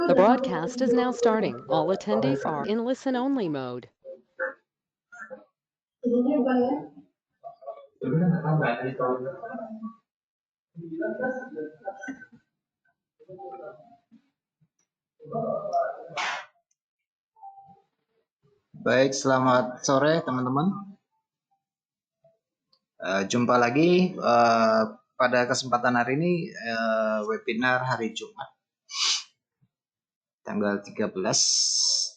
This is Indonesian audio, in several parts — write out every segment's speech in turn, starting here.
The broadcast is now starting. All attendees are in listen-only mode. Baik, selamat sore teman-teman. Jumpa lagi pada kesempatan hari ini webinar hari Jumat tanggal 13.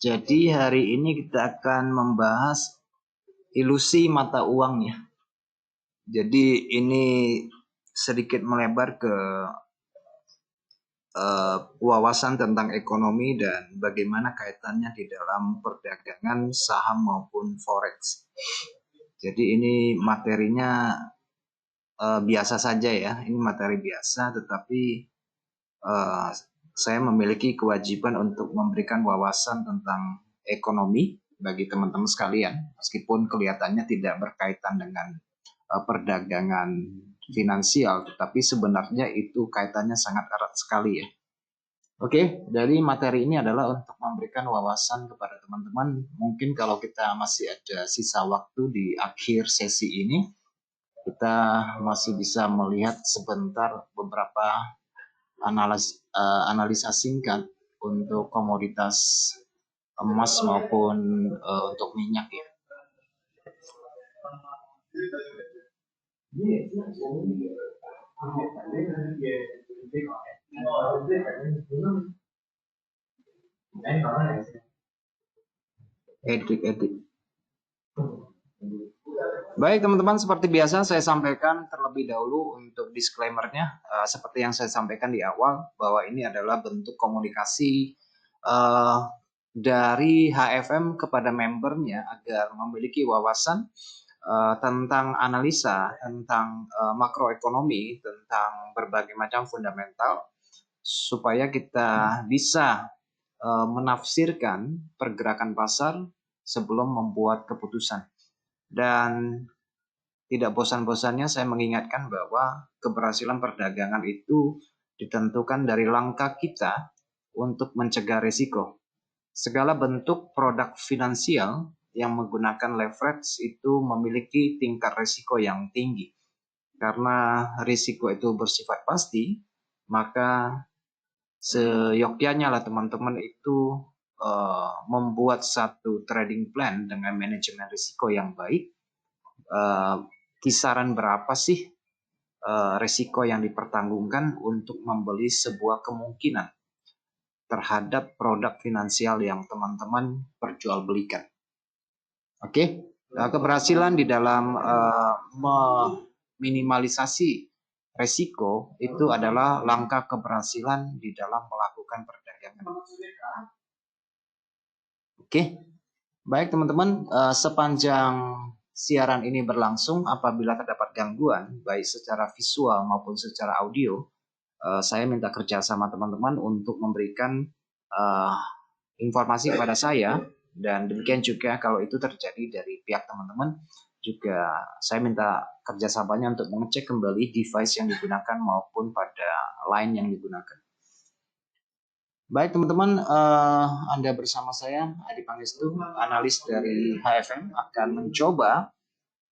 Jadi hari ini kita akan membahas ilusi mata uang ya. Jadi ini sedikit melebar ke wawasan tentang ekonomi dan bagaimana kaitannya di dalam perdagangan saham maupun forex. Jadi ini materinya biasa saja ya, ini materi biasa, tetapi saya memiliki kewajiban untuk memberikan wawasan tentang ekonomi bagi teman-teman sekalian, meskipun kelihatannya tidak berkaitan dengan perdagangan finansial, tetapi sebenarnya itu kaitannya sangat erat sekali ya. Oke, dari materi ini adalah untuk memberikan wawasan kepada teman-teman. Mungkin kalau kita masih ada sisa waktu di akhir sesi ini, kita masih bisa melihat sebentar beberapa analisa singkat untuk komoditas emas maupun untuk minyak ya. Edit. Baik teman-teman, seperti biasa saya sampaikan terlebih dahulu untuk disclaimer-nya, seperti yang saya sampaikan di awal bahwa ini adalah bentuk komunikasi dari HFM kepada membernya agar memiliki wawasan tentang analisa, tentang makroekonomi, tentang berbagai macam fundamental, supaya kita bisa menafsirkan pergerakan pasar sebelum membuat keputusan. Dan tidak bosan-bosannya saya mengingatkan bahwa keberhasilan perdagangan itu ditentukan dari langkah kita untuk mencegah risiko. Segala bentuk produk finansial yang menggunakan leverage itu memiliki tingkat risiko yang tinggi. Karena risiko itu bersifat pasti, maka seyogyanya lah teman-teman itu membuat satu trading plan dengan manajemen risiko yang baik. Kisaran berapa sih risiko yang dipertanggungkan untuk membeli sebuah kemungkinan terhadap produk finansial yang teman-teman perjualbelikan. Oke, keberhasilan di dalam meminimalisasi risiko itu adalah langkah keberhasilan di dalam melakukan perdagangan. Oke, baik teman-teman, sepanjang siaran ini berlangsung, apabila terdapat gangguan baik secara visual maupun secara audio, saya minta kerjasama teman-teman untuk memberikan informasi kepada saya, dan demikian juga kalau itu terjadi dari pihak teman-teman, juga saya minta kerjasamanya untuk mengecek kembali device yang digunakan maupun pada line yang digunakan. Baik teman-teman, Anda bersama saya Adi Pangestu, analis dari HFM, akan mencoba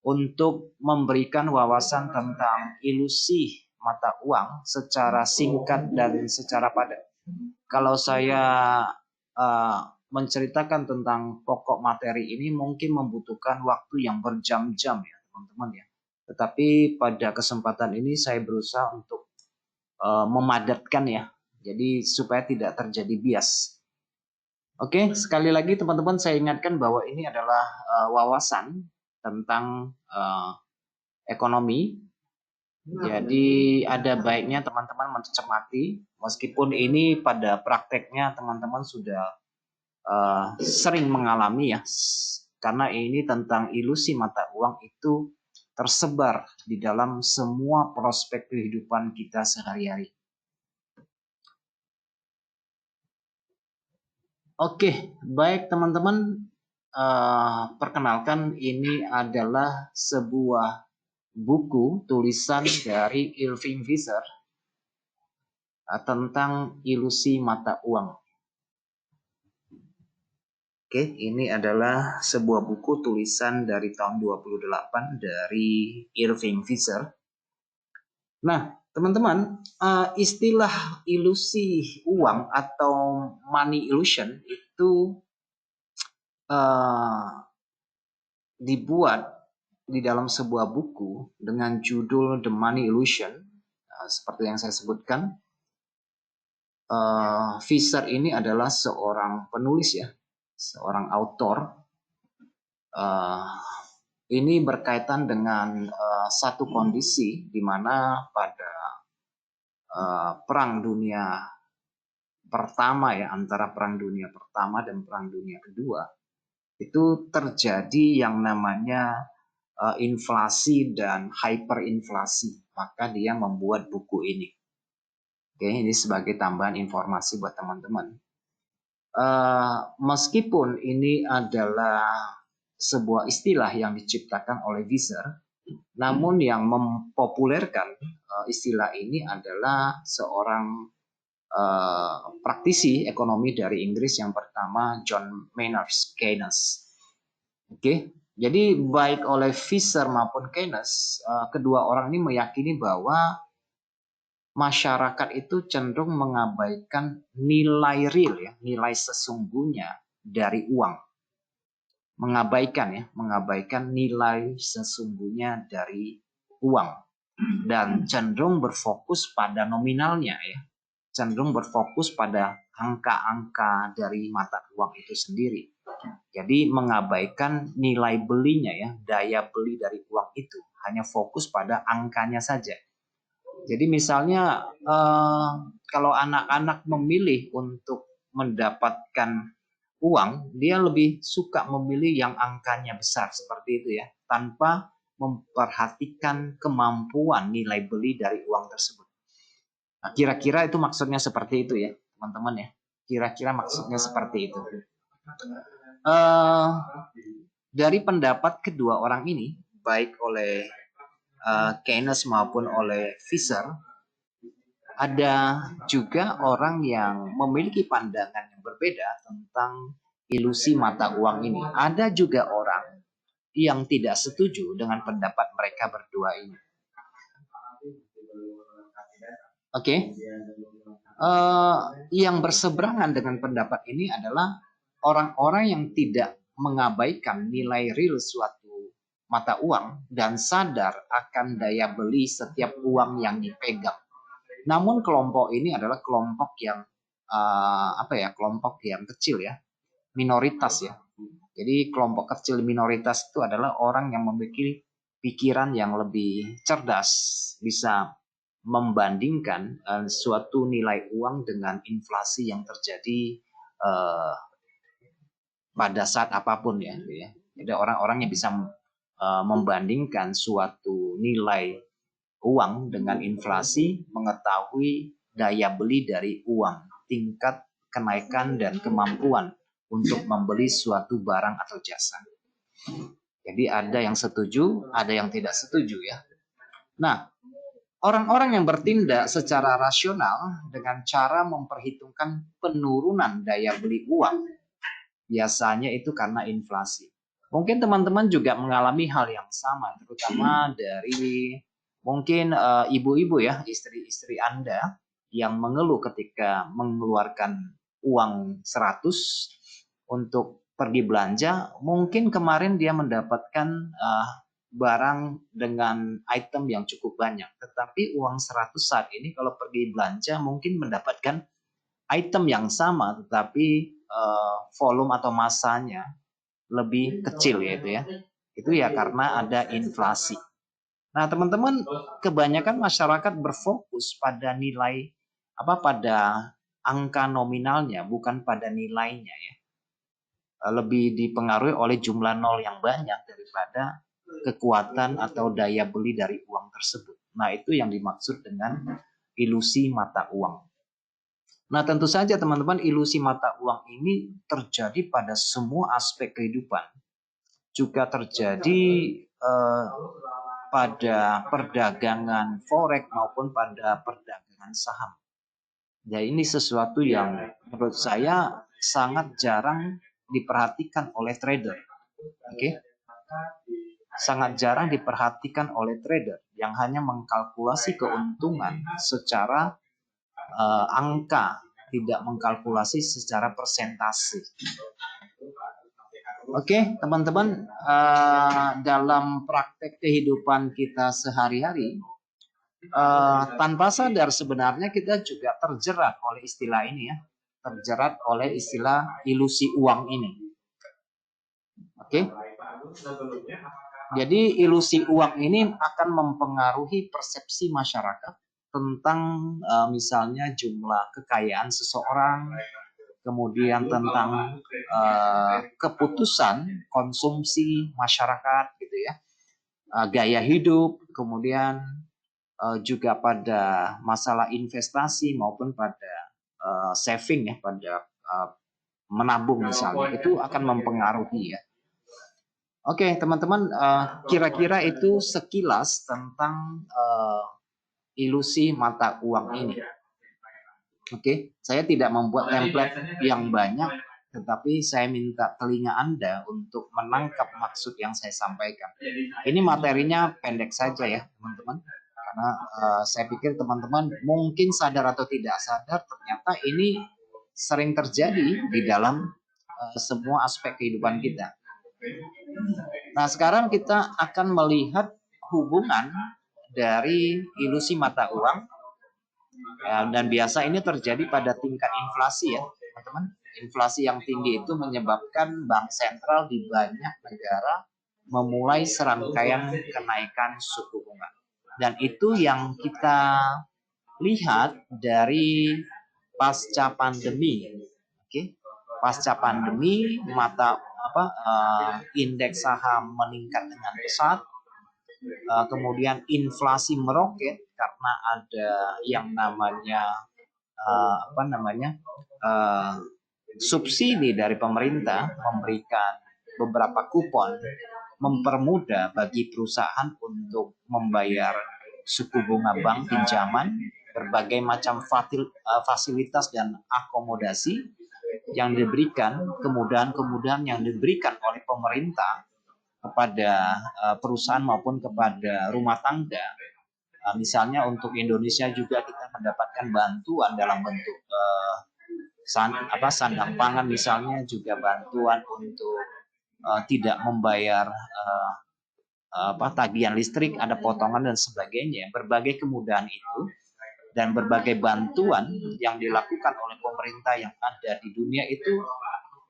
untuk memberikan wawasan tentang ilusi mata uang secara singkat dan secara padat. Kalau saya menceritakan tentang pokok materi ini mungkin membutuhkan waktu yang berjam-jam ya teman-teman ya. Tetapi pada kesempatan ini saya berusaha untuk memadatkan ya. Jadi supaya tidak terjadi bias. Oke, sekali lagi teman-teman saya ingatkan bahwa ini adalah wawasan tentang ekonomi. Jadi ada baiknya teman-teman mencermati, meskipun ini pada prakteknya teman-teman sudah sering mengalami ya, karena ini tentang ilusi mata uang itu tersebar di dalam semua prospek kehidupan kita sehari-hari. Oke, baik teman-teman, perkenalkan ini adalah sebuah buku tulisan dari Irving Fisher tentang ilusi mata uang. Oke, ini adalah sebuah buku tulisan dari tahun 28 dari Irving Fisher. Nah, teman-teman, istilah ilusi uang atau money illusion itu dibuat di dalam sebuah buku dengan judul The Money Illusion. Seperti yang saya sebutkan, Fisher ini adalah seorang penulis ya, seorang autor. Ini berkaitan dengan satu kondisi di mana pada Perang Dunia Pertama ya, antara Perang Dunia Pertama dan Perang Dunia Kedua, itu terjadi yang namanya inflasi dan hyperinflasi. Maka dia membuat buku ini. Oke, ini sebagai tambahan informasi buat teman-teman. Meskipun ini adalah sebuah istilah yang diciptakan oleh Fisher, namun yang mempopulerkan istilah ini adalah seorang praktisi ekonomi dari Inggris yang pertama, John Maynard Keynes. Oke, jadi baik oleh Fisher maupun Keynes, kedua orang ini meyakini bahwa masyarakat itu cenderung mengabaikan nilai real ya, nilai sesungguhnya dari uang. Mengabaikan nilai sesungguhnya dari uang dan cenderung berfokus pada nominalnya ya. Cenderung berfokus pada angka-angka dari mata uang itu sendiri. Jadi mengabaikan nilai belinya ya, daya beli dari uang itu, hanya fokus pada angkanya saja. Jadi misalnya kalau anak-anak memilih untuk mendapatkan uang, dia lebih suka memilih yang angkanya besar seperti itu ya, tanpa memperhatikan kemampuan nilai beli dari uang tersebut. Nah, kira-kira itu maksudnya seperti itu ya, teman-teman ya. Kira-kira maksudnya seperti itu. Dari pendapat kedua orang ini, baik oleh Keynes maupun oleh Fisher, ada juga orang yang memiliki pandangan yang berbeda tentang ilusi mata uang ini. Ada juga orang yang tidak setuju dengan pendapat mereka berdua ini. Oke. Yang berseberangan dengan pendapat ini adalah orang-orang yang tidak mengabaikan nilai real suatu mata uang dan sadar akan daya beli setiap uang yang dipegang. Namun kelompok ini adalah kelompok yang kelompok yang kecil ya, minoritas ya. Jadi kelompok kecil minoritas itu adalah orang yang memiliki pikiran yang lebih cerdas, bisa membandingkan suatu nilai uang dengan inflasi yang terjadi pada saat apapun ya. Jadi orang-orang yang bisa membandingkan suatu nilai uang dengan inflasi, mengetahui daya beli dari uang, tingkat kenaikan dan kemampuan untuk membeli suatu barang atau jasa. Jadi ada yang setuju, ada yang tidak setuju ya. Nah, orang-orang yang bertindak secara rasional dengan cara memperhitungkan penurunan daya beli uang, biasanya itu karena inflasi. Mungkin teman-teman juga mengalami hal yang sama, terutama dari mungkin ibu-ibu ya, istri-istri Anda yang mengeluh ketika mengeluarkan uang 100 untuk pergi belanja. Mungkin kemarin dia mendapatkan barang dengan item yang cukup banyak. Tetapi uang 100 saat ini kalau pergi belanja mungkin mendapatkan item yang sama, tetapi volume atau masanya lebih kecil ya. Itu ya karena ada inflasi. Nah, teman-teman, kebanyakan masyarakat berfokus pada nilai pada angka nominalnya, bukan pada nilainya ya. Lebih dipengaruhi oleh jumlah nol yang banyak daripada kekuatan atau daya beli dari uang tersebut. Nah, itu yang dimaksud dengan ilusi mata uang. Nah, tentu saja teman-teman, ilusi mata uang ini terjadi pada semua aspek kehidupan. Juga terjadi pada perdagangan forex maupun pada perdagangan saham. Ya, ini sesuatu yang menurut saya sangat jarang diperhatikan oleh trader. Oke. Sangat jarang diperhatikan oleh trader yang hanya mengkalkulasi keuntungan secara angka, tidak mengkalkulasi secara persentase. Oke, teman-teman, dalam praktek kehidupan kita sehari-hari, tanpa sadar sebenarnya kita juga terjerat oleh istilah ini ya, terjerat oleh istilah ilusi uang ini. Oke. Jadi ilusi uang ini akan mempengaruhi persepsi masyarakat tentang misalnya jumlah kekayaan seseorang, kemudian tentang keputusan konsumsi masyarakat gitu ya, gaya hidup, kemudian juga pada masalah investasi maupun pada saving ya, pada menabung misalnya, itu akan mempengaruhi ya. Oke, teman-teman, kira-kira itu sekilas tentang ilusi mata uang ini. Oke, saya tidak membuat template yang banyak, tetapi saya minta telinga Anda untuk menangkap maksud yang saya sampaikan. Ini materinya pendek saja ya, teman-teman. Karena saya pikir teman-teman mungkin sadar atau tidak sadar, ternyata ini sering terjadi di dalam semua aspek kehidupan kita. Nah, sekarang kita akan melihat hubungan dari ilusi mata uang, dan biasa ini terjadi pada tingkat inflasi ya, teman-teman. Inflasi yang tinggi itu menyebabkan bank sentral di banyak negara memulai serangkaian kenaikan suku bunga. Dan itu yang kita lihat dari pasca pandemi. Oke. Pasca pandemi, indeks saham meningkat dengan pesat, kemudian inflasi meroket karena ada yang namanya subsidi dari pemerintah memberikan beberapa kupon mempermudah bagi perusahaan untuk membayar suku bunga bank pinjaman, berbagai macam fasilitas dan akomodasi yang diberikan, kemudahan-kemudahan yang diberikan oleh pemerintah kepada perusahaan maupun kepada rumah tangga. Misalnya untuk Indonesia juga kita mendapatkan bantuan dalam bentuk sandang pangan, misalnya juga bantuan untuk tidak membayar tagihan listrik, ada potongan dan sebagainya. Berbagai kemudahan itu dan berbagai bantuan yang dilakukan oleh pemerintah yang ada di dunia itu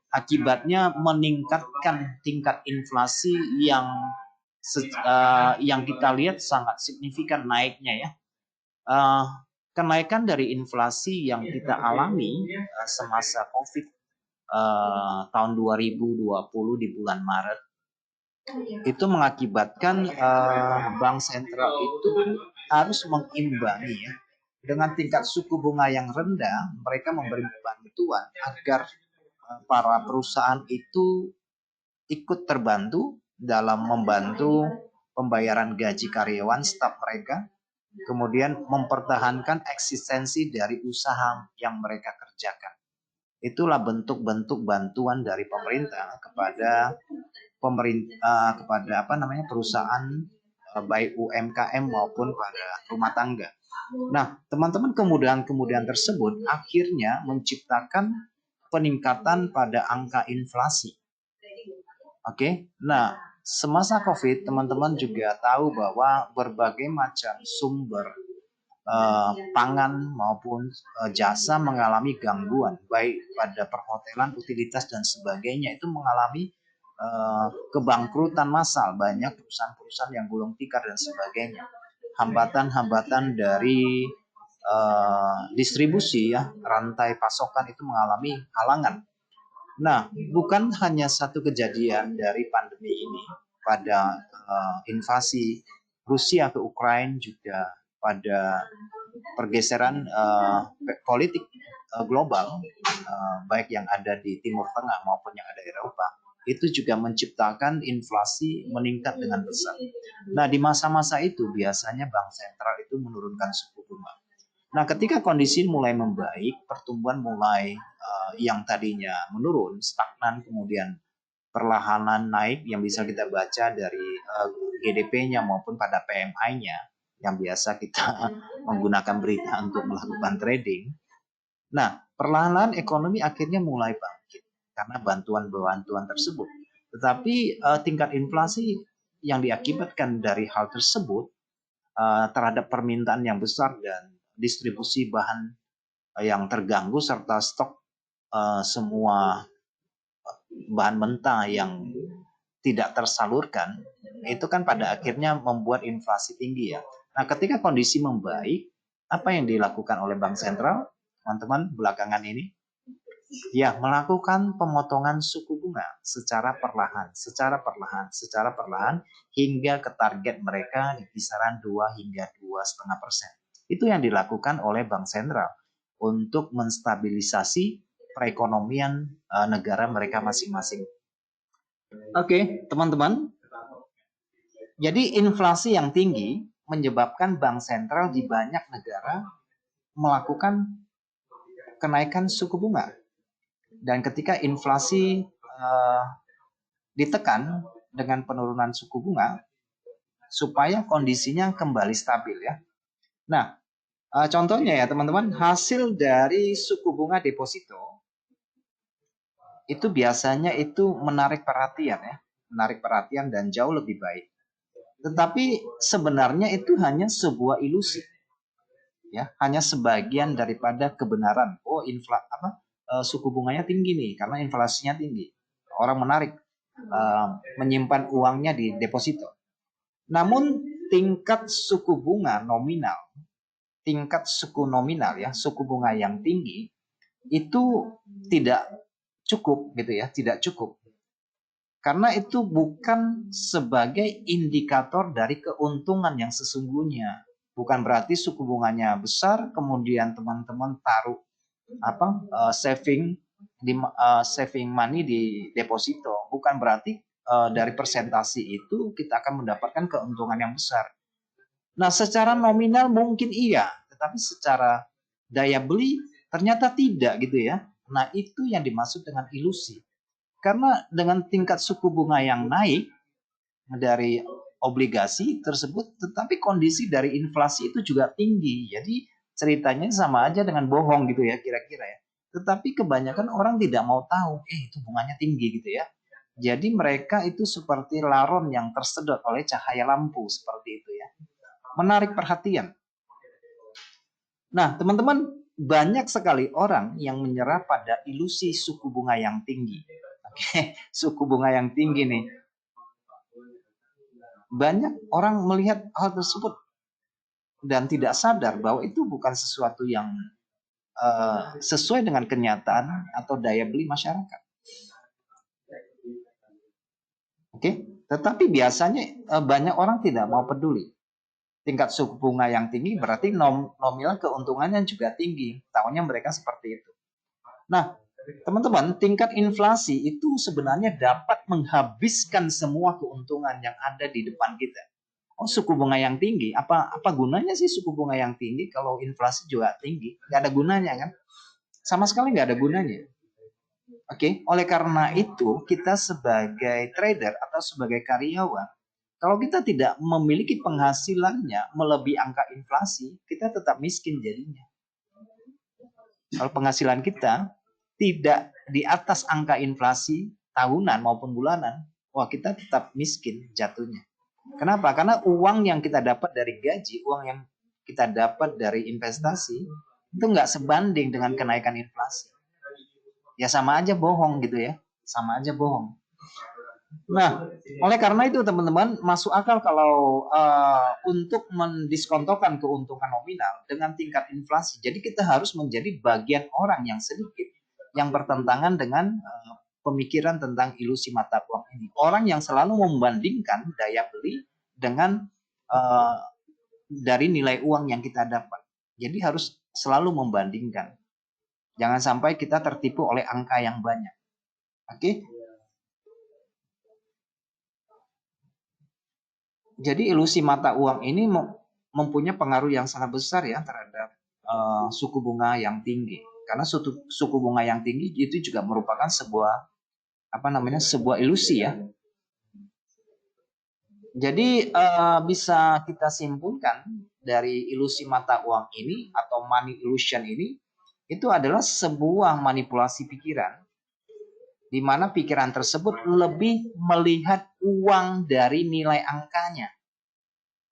akibatnya meningkatkan tingkat inflasi yang kita lihat sangat signifikan naiknya ya. Kenaikan dari inflasi yang kita alami semasa COVID tahun 2020 di bulan Maret itu mengakibatkan bank sentral itu harus mengimbangi ya. Dengan tingkat suku bunga yang rendah, mereka memberi bantuan agar para perusahaan itu ikut terbantu dalam membantu pembayaran gaji karyawan, staf mereka, kemudian mempertahankan eksistensi dari usaha yang mereka kerjakan. Itulah bentuk-bentuk bantuan dari pemerintah kepada perusahaan, baik UMKM maupun pada rumah tangga. Nah, teman-teman, kemudahan-kemudahan tersebut akhirnya menciptakan peningkatan pada angka inflasi. Oke, nah semasa COVID, teman-teman juga tahu bahwa berbagai macam sumber pangan maupun jasa mengalami gangguan, baik pada perhotelan, utilitas dan sebagainya itu mengalami kebangkrutan massal, banyak perusahaan-perusahaan yang gulung tikar dan sebagainya. Hambatan-hambatan dari distribusi ya, rantai pasokan itu mengalami halangan. Nah, bukan hanya satu kejadian dari pandemi ini pada invasi Rusia ke Ukraina, juga pada pergeseran politik global, baik yang ada di Timur Tengah maupun yang ada di Eropa, itu juga menciptakan inflasi meningkat dengan besar. Nah, di masa-masa itu biasanya bank sentral itu menurunkan suku bunga. Nah, ketika kondisi mulai membaik, pertumbuhan mulai yang tadinya menurun, stagnan, kemudian perlahanan naik yang bisa kita baca dari GDP-nya maupun pada PMI-nya yang biasa kita menggunakan berita untuk melakukan trading. Nah, perlahan ekonomi akhirnya mulai bangkit karena bantuan-bantuan tersebut. Tetapi tingkat inflasi yang diakibatkan dari hal tersebut terhadap permintaan yang besar dan distribusi bahan yang terganggu serta stok semua bahan mentah yang tidak tersalurkan, itu kan pada akhirnya membuat inflasi tinggi ya. Nah, ketika kondisi membaik, apa yang dilakukan oleh Bank Sentral, teman-teman, belakangan ini? Ya, melakukan pemotongan suku bunga secara perlahan hingga ke target mereka di kisaran 2 hingga 2,5%. Itu yang dilakukan oleh Bank Sentral untuk menstabilisasi perekonomian negara mereka masing-masing. Oke, teman-teman. Jadi inflasi yang tinggi menyebabkan bank sentral di banyak negara melakukan kenaikan suku bunga. Dan ketika inflasi ditekan dengan penurunan suku bunga, supaya kondisinya kembali stabil ya. Nah, contohnya ya teman-teman, hasil dari suku bunga deposito itu biasanya itu menarik perhatian dan jauh lebih baik. Tetapi sebenarnya itu hanya sebuah ilusi, ya, hanya sebagian daripada kebenaran. Oh, suku bunganya tinggi nih karena inflasinya tinggi. Orang menarik menyimpan uangnya di deposito. Namun tingkat suku bunga nominal, suku bunga yang tinggi itu tidak cukup gitu ya, tidak cukup. Karena itu bukan sebagai indikator dari keuntungan yang sesungguhnya. Bukan berarti suku bunganya besar, kemudian teman-teman taruh saving money di deposito. Bukan berarti dari persentase itu kita akan mendapatkan keuntungan yang besar. Nah, secara nominal mungkin iya, tetapi secara daya beli ternyata tidak gitu ya. Nah, itu yang dimaksud dengan ilusi. Karena dengan tingkat suku bunga yang naik dari obligasi tersebut, tetapi kondisi dari inflasi itu juga tinggi. Jadi ceritanya sama aja dengan bohong gitu ya kira-kira ya. Tetapi kebanyakan orang tidak mau tahu, itu bunganya tinggi gitu ya. Jadi mereka itu seperti laron yang tersedot oleh cahaya lampu seperti itu ya. Menarik perhatian. Nah, teman-teman, banyak sekali orang yang menyerah pada ilusi suku bunga yang tinggi. Oke, suku bunga yang tinggi nih. Banyak orang melihat hal tersebut dan tidak sadar bahwa itu bukan sesuatu yang sesuai dengan kenyataan atau daya beli masyarakat. Oke, tetapi biasanya banyak orang tidak mau peduli. Tingkat suku bunga yang tinggi berarti nominal keuntungannya juga tinggi. Tahunya mereka seperti itu. Nah, teman-teman, tingkat inflasi itu sebenarnya dapat menghabiskan semua keuntungan yang ada di depan kita. Oh, suku bunga yang tinggi, apa gunanya sih suku bunga yang tinggi kalau inflasi juga tinggi? Nggak ada gunanya kan? Sama sekali nggak ada gunanya. Oke, oleh karena itu kita sebagai trader atau sebagai karyawan, kalau kita tidak memiliki penghasilannya melebihi angka inflasi, kita tetap miskin jadinya. Kalau penghasilan kita tidak di atas angka inflasi tahunan maupun bulanan, wah kita tetap miskin jatuhnya. Kenapa? Karena uang yang kita dapat dari gaji, uang yang kita dapat dari investasi, itu nggak sebanding dengan kenaikan inflasi. Ya sama aja bohong gitu ya, sama aja bohong. Nah, oleh karena itu teman-teman, masuk akal kalau untuk mendiskontokan keuntungan nominal dengan tingkat inflasi. Jadi kita harus menjadi bagian orang yang sedikit yang bertentangan dengan pemikiran tentang ilusi mata uang ini. Orang yang selalu membandingkan daya beli dengan dari nilai uang yang kita dapat. Jadi harus selalu membandingkan. Jangan sampai kita tertipu oleh angka yang banyak. Oke? Jadi ilusi mata uang ini mempunyai pengaruh yang sangat besar ya terhadap suku bunga yang tinggi. Karena suku bunga yang tinggi itu juga merupakan sebuah sebuah ilusi ya. Jadi bisa kita simpulkan dari ilusi mata uang ini atau money illusion ini itu adalah sebuah manipulasi pikiran di mana pikiran tersebut lebih melihat uang dari nilai angkanya.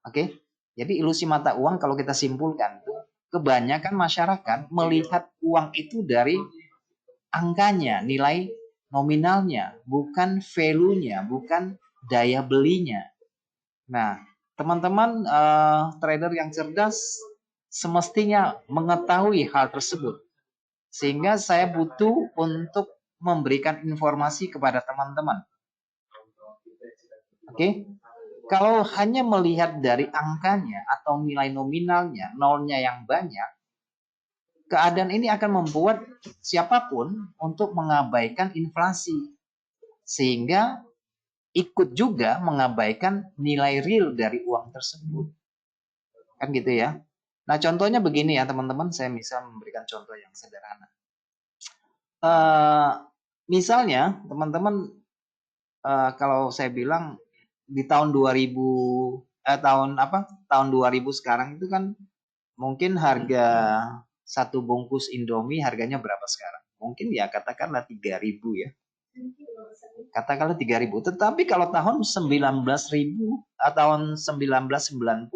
Oke. Jadi ilusi mata uang kalau kita simpulkan itu kebanyakan masyarakat melihat uang itu dari angkanya, nilai nominalnya, bukan value-nya, bukan daya belinya. Nah, teman-teman trader yang cerdas semestinya mengetahui hal tersebut. Sehingga saya butuh untuk memberikan informasi kepada teman-teman. Oke? Kalau hanya melihat dari angkanya atau nilai nominalnya, nolnya yang banyak, keadaan ini akan membuat siapapun untuk mengabaikan inflasi. Sehingga ikut juga mengabaikan nilai real dari uang tersebut. Kan gitu ya. Nah, contohnya begini ya teman-teman, saya bisa memberikan contoh yang sederhana. Misalnya teman-teman kalau saya bilang di tahun 2000 tahun 2000 sekarang itu kan mungkin harga satu bungkus Indomie harganya berapa sekarang? Mungkin ya katakanlah 3.000 ya. Katakanlah 3.000. Tetapi kalau tahun 19.000 tahun 1990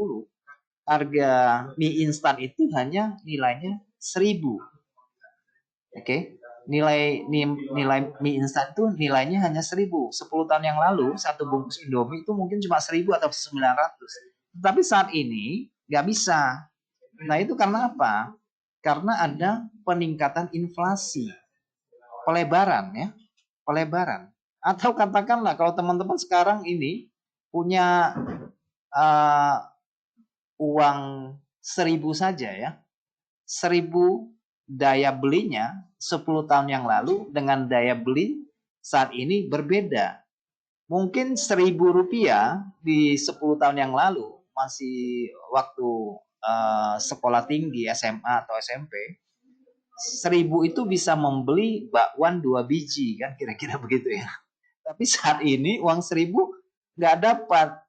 harga mie instan itu hanya nilainya 1.000. Oke. Nilai mie instan itu nilainya hanya 1.000. 10 tahun yang lalu satu bungkus Indomie itu mungkin cuma 1.000 atau 900. Tetapi saat ini nggak bisa. Nah, itu karena apa? Karena ada peningkatan inflasi. Pelebaran ya. Pelebaran. Atau katakanlah kalau teman-teman sekarang ini punya uang 1.000 saja ya. 1.000 daya belinya 10 tahun yang lalu dengan daya beli saat ini berbeda. Mungkin 1.000 rupiah di 10 tahun yang lalu masih waktu sekolah tinggi SMA atau SMP, 1.000 itu bisa membeli bakwan 2 biji kan kira-kira begitu ya. Tapi saat ini uang 1.000 nggak dapat.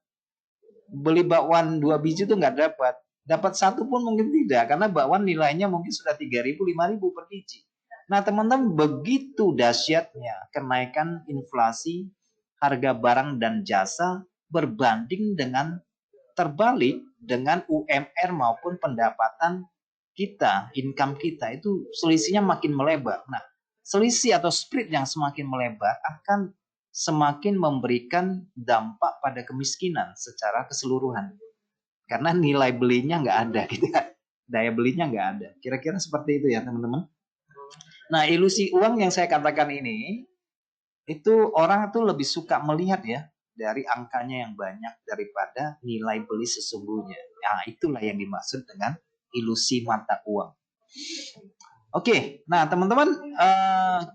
Beli bakwan 2 biji itu nggak dapat. Dapat satu pun mungkin tidak, karena bakwan nilainya mungkin sudah 3.000, 5.000 per biji. Nah teman-teman, begitu dahsyatnya kenaikan inflasi harga barang dan jasa berbanding dengan terbalik dengan UMR maupun pendapatan kita, income kita itu selisihnya makin melebar. Nah, selisih atau spread yang semakin melebar akan semakin memberikan dampak pada kemiskinan secara keseluruhan. Karena nilai belinya nggak ada gitu ya. Daya belinya nggak ada. Kira-kira seperti itu ya teman-teman. Nah, ilusi uang yang saya katakan ini, itu orang tuh lebih suka melihat ya dari angkanya yang banyak daripada nilai beli sesungguhnya. Nah, itulah yang dimaksud dengan ilusi mata uang. Oke, nah teman-teman,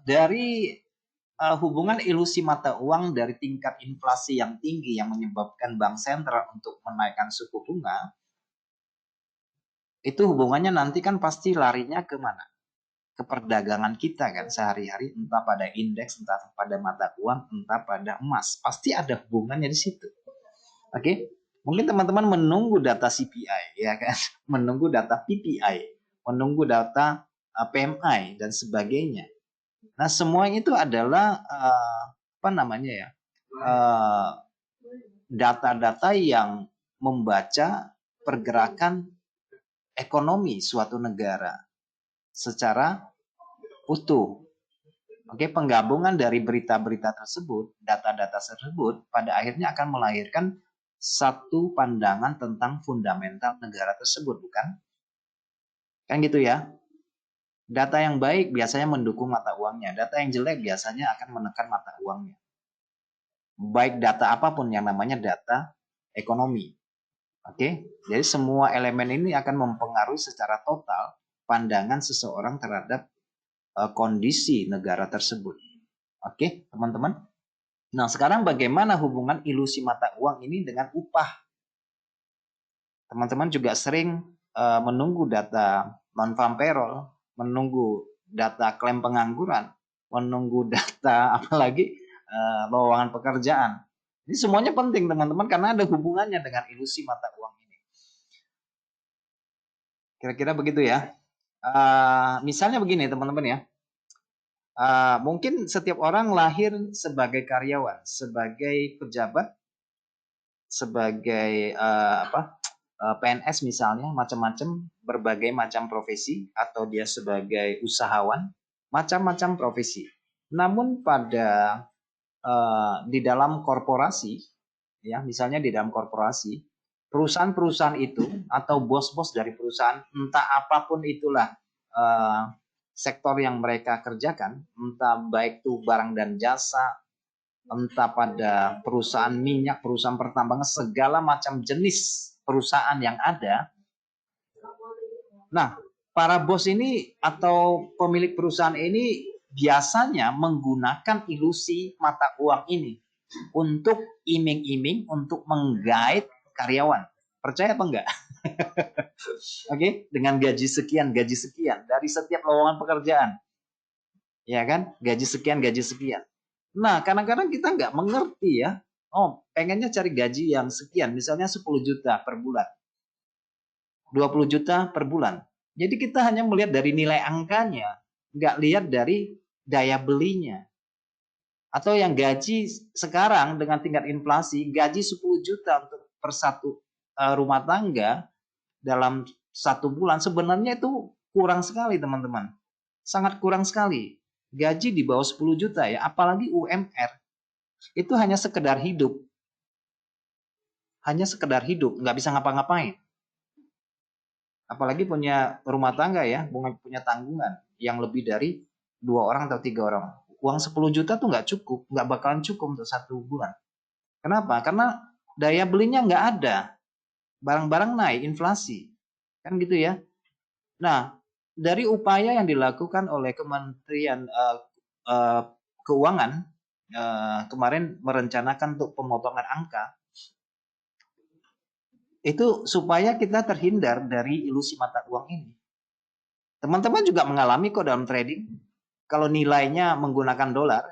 dari hubungan ilusi mata uang dari tingkat inflasi yang tinggi yang menyebabkan bank sentral untuk menaikkan suku bunga, itu hubungannya nanti kan pasti larinya ke mana? Ke perdagangan kita kan sehari-hari, entah pada indeks, entah pada mata uang, entah pada emas. Pasti ada hubungannya di situ. Oke? Mungkin teman-teman menunggu data CPI ya kan, menunggu data PPI, menunggu data PMI dan sebagainya. Nah, semuanya itu adalah data-data yang membaca pergerakan ekonomi suatu negara secara utuh. Oke, penggabungan dari berita-berita tersebut, data-data tersebut pada akhirnya akan melahirkan satu pandangan tentang fundamental negara tersebut, bukan? Kan gitu ya. Data yang baik biasanya mendukung mata uangnya, data yang jelek biasanya akan menekan mata uangnya. Baik data apapun yang namanya data ekonomi. Oke, jadi semua elemen ini akan mempengaruhi secara total pandangan seseorang terhadap kondisi negara tersebut. Oke, teman-teman. Nah, sekarang bagaimana hubungan ilusi mata uang ini dengan upah? Teman-teman juga sering menunggu data non-farm payroll, menunggu data klaim pengangguran, menunggu data apalagi lowongan pekerjaan. Ini semuanya penting teman-teman karena ada hubungannya dengan ilusi mata uang ini. Kira-kira begitu ya. Misalnya begini teman-teman ya. Mungkin setiap orang lahir sebagai karyawan, sebagai pejabat, sebagai PNS misalnya, macam-macam, berbagai macam profesi, atau dia sebagai usahawan, macam-macam profesi. Namun pada di dalam korporasi, ya misalnya di dalam korporasi, perusahaan-perusahaan itu atau bos-bos dari perusahaan, entah apapun itulah sektor yang mereka kerjakan, entah baik itu barang dan jasa, entah pada perusahaan minyak, perusahaan pertambangan, segala macam jenis perusahaan yang ada. Nah, para bos ini atau pemilik perusahaan ini biasanya menggunakan ilusi mata uang ini untuk iming-iming, untuk menggait karyawan. Percaya apa enggak? Oke, dengan gaji sekian dari setiap lowongan pekerjaan. Ya kan? Gaji sekian. Nah, kadang-kadang kita nggak mengerti ya. Oh, pengennya cari gaji yang sekian, misalnya 10 juta per bulan. 20 juta per bulan. Jadi kita hanya melihat dari nilai angkanya, nggak lihat dari daya belinya. Atau yang gaji sekarang dengan tingkat inflasi, gaji 10 juta untuk per satu rumah tangga dalam satu bulan, sebenarnya itu kurang sekali teman-teman. Sangat kurang sekali. Gaji di bawah 10 juta ya, apalagi UMR. Itu hanya sekedar hidup. Hanya sekedar hidup, nggak bisa ngapa-ngapain. Apalagi punya rumah tangga ya, punya tanggungan yang lebih dari 2 orang atau 3 orang. Uang 10 juta tuh nggak cukup, nggak bakalan cukup untuk satu bulan. Kenapa? Karena daya belinya nggak ada. Barang-barang naik, inflasi. Kan gitu ya. Nah, dari upaya yang dilakukan oleh Kementerian Keuangan kemarin merencanakan untuk pemotongan angka, itu supaya kita terhindar dari ilusi mata uang ini. Teman-teman juga mengalami kok dalam trading. Kalau nilainya menggunakan dolar,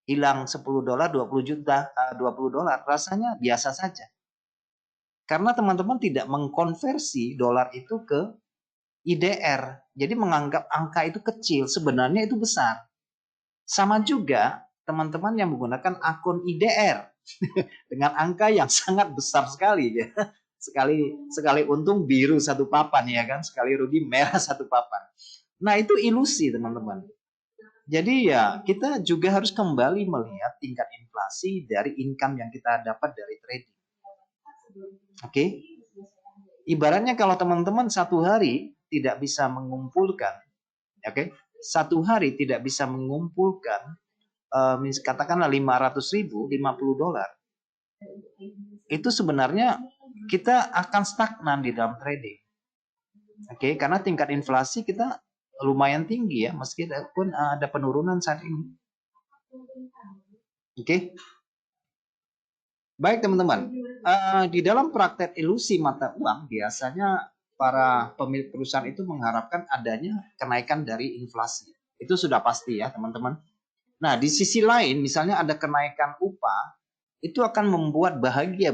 hilang 10 dolar, 20 juta, 20 dolar, rasanya biasa saja. Karena teman-teman tidak mengkonversi dolar itu ke IDR. Jadi menganggap angka itu kecil, sebenarnya itu besar. Sama juga teman-teman yang menggunakan akun IDR dengan angka yang sangat besar sekali ya. Sekali untung biru satu papan ya kan, sekali rugi merah satu papan. Nah, itu ilusi teman-teman. Jadi ya kita juga harus kembali melihat tingkat inflasi dari income yang kita dapat dari trading. Oke. Ibaratnya kalau teman-teman satu hari tidak bisa mengumpulkan, oke, satu hari tidak bisa mengumpulkan, katakanlah 500.000, 50 dolar, itu sebenarnya kita akan stagnan di dalam trading. Oke, karena tingkat inflasi kita lumayan tinggi ya, meskipun ada penurunan saat ini. Oke. Baik teman-teman, di dalam praktek ilusi mata uang biasanya para pemilik perusahaan itu mengharapkan adanya kenaikan dari inflasi. Itu sudah pasti ya teman-teman. Nah, di sisi lain misalnya ada kenaikan upah, itu akan membuat bahagia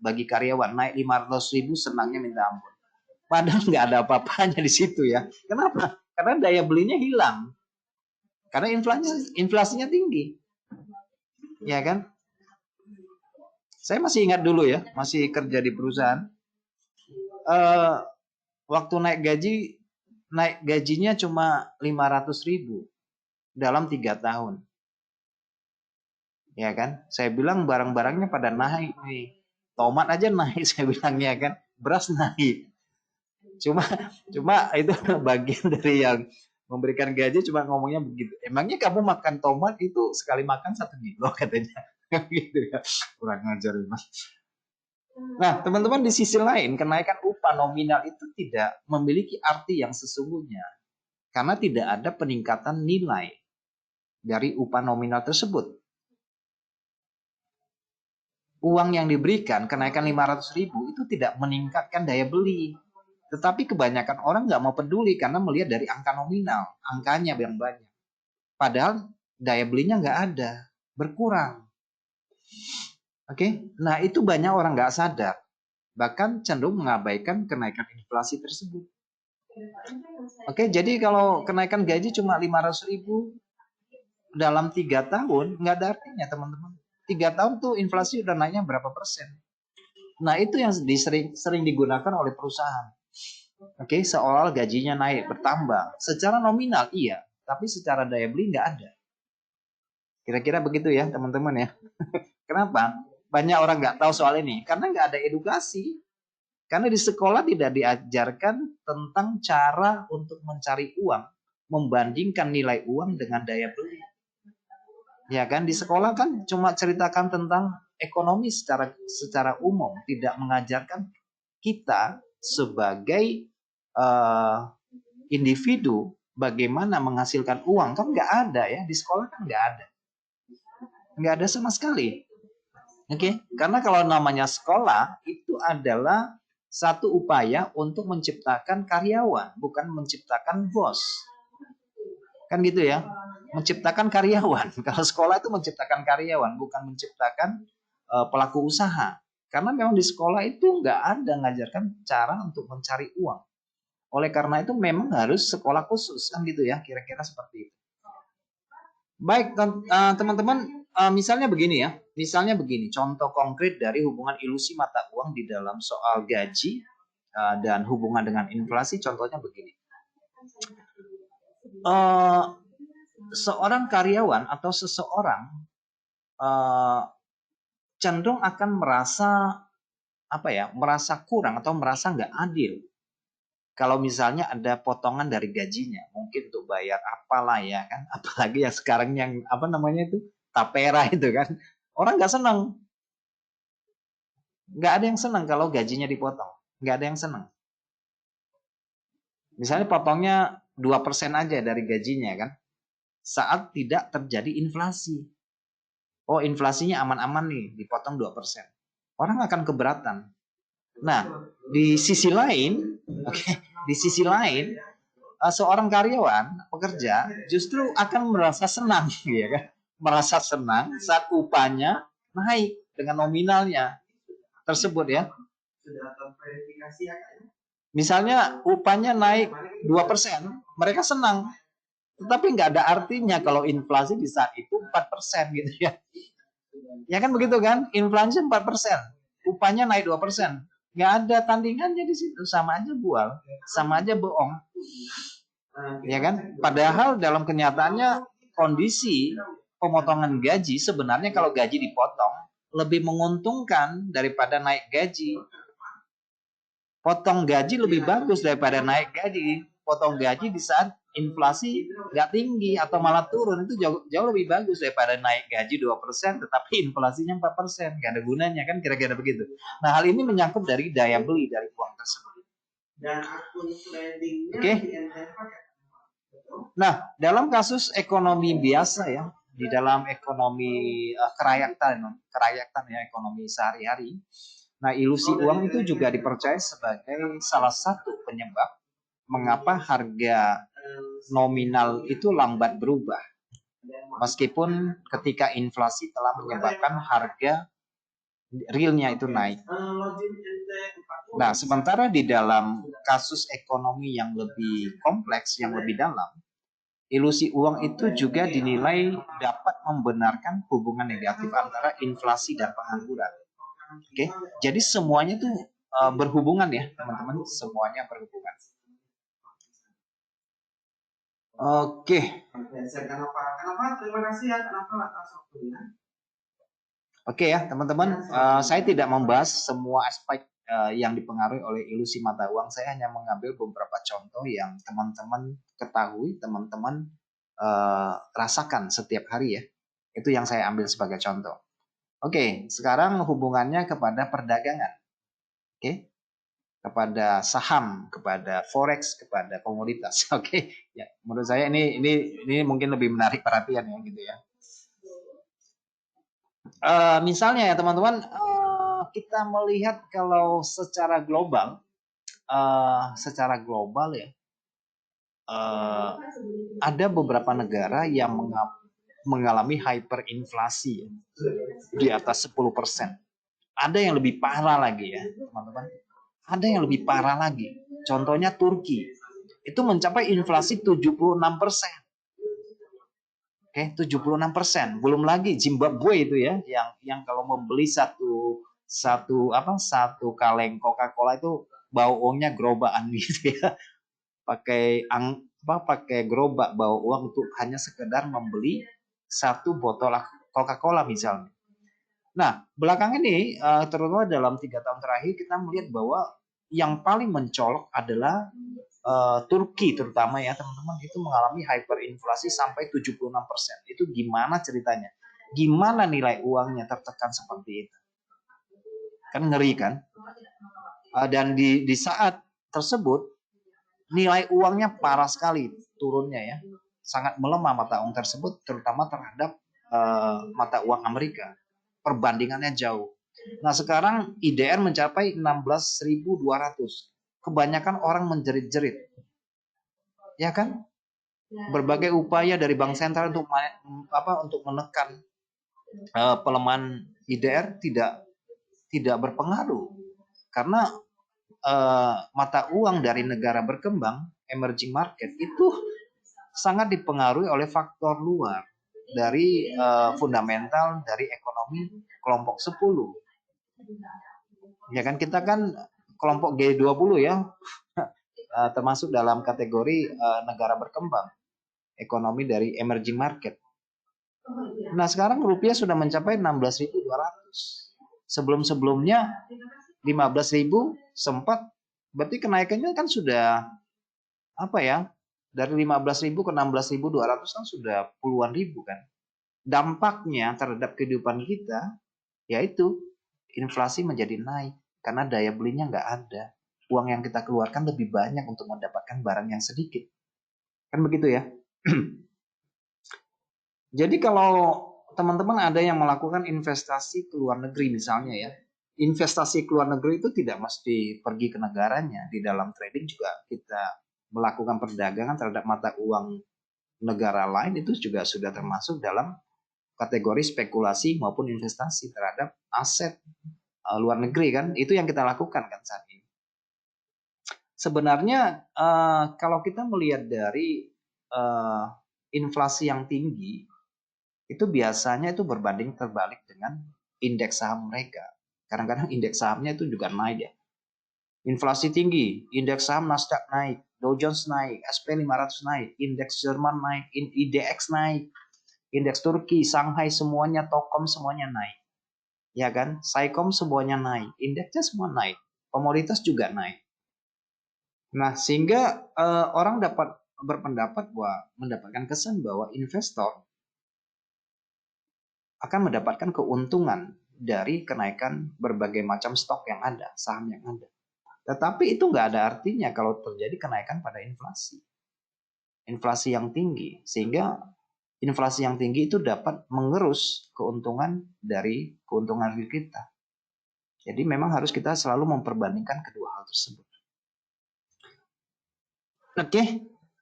bagi karyawan. Naik 500.000 senangnya minta ampun. Padahal nggak ada apa-apanya di situ ya. Kenapa? Karena daya belinya hilang. Karena inflasinya tinggi. Ya kan? Saya masih ingat dulu ya, masih kerja di perusahaan. Waktu naik gajinya cuma 500.000 dalam 3 tahun. Ya kan? Saya bilang barang-barangnya pada naik nih. Tomat aja naik saya bilangnya kan. Beras naik. Cuma itu bagian dari yang memberikan gaji cuma ngomongnya begitu. Emangnya kamu makan tomat itu sekali makan 1 kilo katanya. Gitu ya. Kurang ngajar memang. Nah, teman-teman di sisi lain kenaikan upah nominal itu tidak memiliki arti yang sesungguhnya. Karena tidak ada peningkatan nilai dari upah nominal tersebut. Uang yang diberikan kenaikan 500.000 itu tidak meningkatkan daya beli. Tetapi kebanyakan orang nggak mau peduli karena melihat dari angka nominal, angkanya yang banyak. Padahal daya belinya nggak ada, berkurang. Oke, nah itu banyak orang nggak sadar, bahkan cenderung mengabaikan kenaikan inflasi tersebut. Oke, jadi kalau kenaikan gaji cuma 500.000 dalam 3 tahun, nggak ada artinya teman-teman. 3 tahun tuh inflasi udah naiknya berapa persen. Nah itu yang sering digunakan oleh perusahaan. Oke, seolah gajinya naik, bertambah. Secara nominal iya, tapi secara daya beli nggak ada. Kira-kira begitu ya teman-teman ya. Kenapa? Banyak orang nggak tahu soal ini karena nggak ada edukasi. Karena di sekolah tidak diajarkan tentang cara untuk mencari uang, membandingkan nilai uang dengan daya beli. Ya kan, di sekolah kan cuma ceritakan tentang ekonomi secara umum, tidak mengajarkan kita sebagai individu bagaimana menghasilkan uang. Kan nggak ada ya, di sekolah kan nggak ada sama sekali. Oke, karena kalau namanya sekolah itu adalah satu upaya untuk menciptakan karyawan, bukan menciptakan bos. Kan gitu ya, menciptakan karyawan. Kalau sekolah itu menciptakan karyawan, bukan menciptakan pelaku usaha. Karena memang di sekolah itu nggak ada ngajarkan cara untuk mencari uang. Oleh karena itu memang harus sekolah khusus, kan gitu ya, kira-kira seperti itu. Baik, teman-teman, misalnya begini ya. Misalnya begini, contoh konkret dari hubungan ilusi mata uang di dalam soal gaji dan hubungan dengan inflasi, contohnya begini. Seorang karyawan atau seseorang cenderung akan merasa kurang atau merasa nggak adil. Kalau misalnya ada potongan dari gajinya, mungkin untuk bayar apalah ya kan, apalagi ya sekarang yang tapera itu kan, orang nggak senang, nggak ada yang senang kalau gajinya dipotong, nggak ada yang senang. Misalnya potongnya 2% aja dari gajinya kan, saat tidak terjadi inflasi. Oh inflasinya aman-aman nih, dipotong 2%. Orang akan keberatan. Nah, di sisi lain, seorang karyawan, pekerja, justru akan merasa senang, ya kan? Merasa senang saat upahnya naik dengan nominalnya tersebut ya. Misalnya upahnya naik 2%, mereka senang. Tetapi nggak ada artinya kalau inflasi di saat itu 4% gitu ya. Ya kan begitu kan? Inflasi 4%, upahnya naik 2%. Nggak ada tandingannya di situ, sama aja bual, sama aja bohong. Ya kan? Padahal dalam kenyataannya kondisi pemotongan gaji sebenarnya kalau gaji dipotong lebih menguntungkan daripada naik gaji. Potong gaji lebih bagus daripada naik gaji. Potong gaji di saat inflasi nggak tinggi atau malah turun itu jauh lebih bagus daripada naik gaji 2% tetapi inflasinya 4%. Nggak ada gunanya kan kira-kira begitu. Nah hal ini menyangkut dari daya beli dari uang tersebut. Oke. Nah dalam kasus ekonomi biasa ya, di dalam ekonomi kerakyatan ya, ekonomi sehari-hari. Nah, ilusi uang itu juga dipercaya sebagai salah satu penyebab mengapa harga nominal itu lambat berubah. Meskipun ketika inflasi telah menyebabkan harga realnya itu naik. Nah, sementara di dalam kasus ekonomi yang lebih kompleks, yang lebih dalam, ilusi uang itu juga dinilai dapat membenarkan hubungan negatif antara inflasi dan pengangguran. Oke, jadi semuanya tuh berhubungan ya teman-teman, semuanya berhubungan. Oke. Terima kasih ya atas waktunya. Oke ya teman-teman, saya tidak membahas semua aspek yang dipengaruhi oleh ilusi mata uang. Saya hanya mengambil beberapa contoh yang teman-teman ketahui, teman-teman rasakan setiap hari ya. Itu yang saya ambil sebagai contoh. Oke, sekarang hubungannya kepada perdagangan. Oke. Kepada saham, kepada forex, kepada komoditas. Oke. Ya, menurut saya ini mungkin lebih menarik perhatian ya gitu ya. Misalnya ya teman-teman, kita melihat kalau secara global secara global ya, ada beberapa negara yang mengalami hyperinflasi ya, di atas 10%. Ada yang lebih parah lagi ya, teman-teman. Ada yang lebih parah lagi. Contohnya Turki. Itu mencapai inflasi 76%. Oke, 76%. Belum lagi Zimbabwe itu ya, yang kalau membeli satu kaleng Coca-Cola itu baunya gerobaan gitu ya. Pakai gerobak bawa uang untuk hanya sekedar membeli satu botol Coca-Cola misalnya. Nah, belakang ini terutama dalam 3 tahun terakhir kita melihat bahwa yang paling mencolok adalah Turki terutama ya teman-teman, itu mengalami hyperinflasi sampai 76%. Itu gimana ceritanya? Gimana nilai uangnya tertekan seperti itu? Kan ngeri kan? Dan di saat tersebut nilai uangnya parah sekali turunnya ya. Sangat melemah mata uang tersebut terutama terhadap mata uang Amerika. Perbandingannya jauh. Nah, sekarang IDR mencapai 16.200. Kebanyakan orang menjerit-jerit. Ya kan? Berbagai upaya dari bank sentral untuk menekan pelemahan IDR tidak berpengaruh karena mata uang dari negara berkembang, emerging market, itu sangat dipengaruhi oleh faktor luar dari fundamental dari ekonomi kelompok 10. Ya kan, kita kan kelompok G20 ya, termasuk dalam kategori negara berkembang, ekonomi dari emerging market. Nah, sekarang rupiah sudah mencapai 16.200. Sebelum-sebelumnya 15.000 sempat, berarti kenaikannya kan sudah apa ya? Dari 15.000 ke 16.200 kan sudah puluhan ribu kan. Dampaknya terhadap kehidupan kita yaitu inflasi menjadi naik karena daya belinya nggak ada. Uang yang kita keluarkan lebih banyak untuk mendapatkan barang yang sedikit. Kan begitu ya? Jadi kalau teman-teman ada yang melakukan investasi ke luar negeri misalnya ya, investasi ke luar negeri itu tidak mesti pergi ke negaranya. Di dalam trading juga kita melakukan perdagangan terhadap mata uang negara lain, itu juga sudah termasuk dalam kategori spekulasi maupun investasi terhadap aset luar negeri kan. Itu yang kita lakukan kan saat ini. Sebenarnya kalau kita melihat dari inflasi yang tinggi, itu biasanya itu berbanding terbalik dengan indeks saham mereka. Kadang-kadang indeks sahamnya itu juga naik ya. Inflasi tinggi, indeks saham Nasdaq naik, Dow Jones naik, SP 500 naik, indeks Jerman naik, IDX naik, indeks Turki, Shanghai semuanya, Tokom semuanya naik. Ya kan? Saikom semuanya naik, indeksnya semua naik, komoditas juga naik. Nah, sehingga orang dapat berpendapat bahwa mendapatkan kesan bahwa investor akan mendapatkan keuntungan dari kenaikan berbagai macam stok yang ada, saham yang ada. Tetapi itu nggak ada artinya kalau terjadi kenaikan pada inflasi. Inflasi yang tinggi, sehingga inflasi yang tinggi itu dapat mengerus keuntungan dari keuntungan kita. Jadi memang harus kita selalu memperbandingkan kedua hal tersebut. Oke,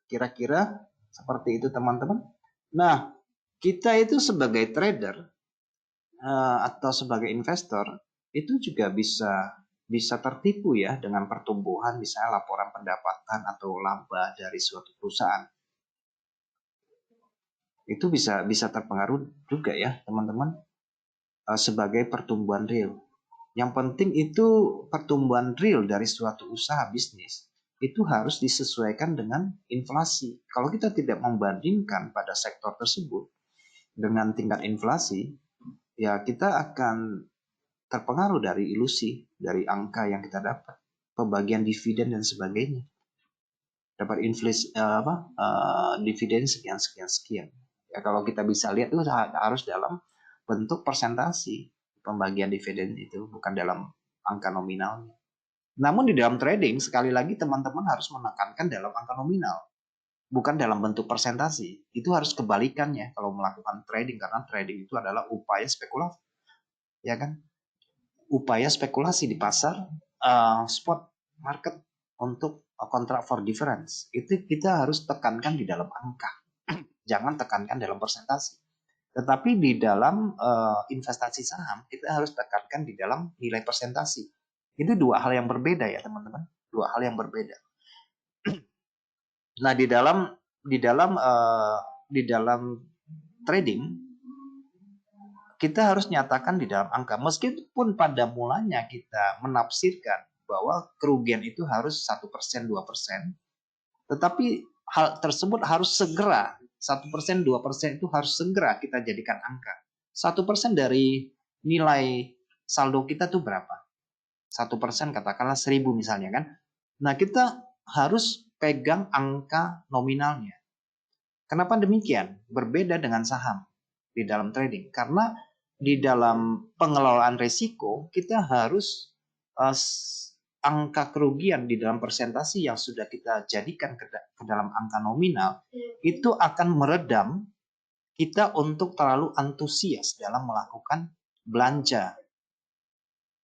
kira-kira seperti itu teman-teman. Nah, kita itu sebagai trader atau sebagai investor itu juga bisa tertipu ya dengan pertumbuhan misalnya laporan pendapatan atau laba dari suatu perusahaan. Itu bisa terpengaruh juga ya teman-teman sebagai pertumbuhan real. Yang penting itu pertumbuhan real dari suatu usaha bisnis itu harus disesuaikan dengan inflasi. Kalau kita tidak membandingkan pada sektor tersebut dengan tingkat inflasi, ya kita akan terpengaruh dari ilusi, dari angka yang kita dapat, pembagian dividen dan sebagainya. Dapat inflasi dividen sekian. Ya kalau kita bisa lihat itu harus dalam bentuk persentase pembagian dividen itu, bukan dalam angka nominalnya. Namun di dalam trading, sekali lagi teman-teman harus menekankan dalam angka nominal, bukan dalam bentuk persentase. Itu harus kebalikannya kalau melakukan trading, karena trading itu adalah upaya spekulasi, ya kan? Upaya spekulasi di pasar spot market. untuk kontrak for difference. Itu kita harus tekankan di dalam angka. Jangan tekankan dalam persentase. Tetapi di dalam investasi saham, kita harus tekankan di dalam nilai persentase. Itu dua hal yang berbeda ya teman-teman. Dua hal yang berbeda. Nah di dalam trading, kita harus nyatakan di dalam angka. Meskipun pada mulanya kita menafsirkan bahwa kerugian itu harus 1%, 2%, tetapi hal tersebut harus segera 1%, 2% itu harus segera kita jadikan angka. 1% dari nilai saldo kita tuh berapa? 1% katakanlah 1.000 misalnya kan. Nah kita harus pegang angka nominalnya. Kenapa demikian? Berbeda dengan saham di dalam trading. Karena di dalam pengelolaan risiko kita harus angka kerugian di dalam persentase yang sudah kita jadikan ke dalam angka nominal itu akan meredam kita untuk terlalu antusias dalam melakukan belanja.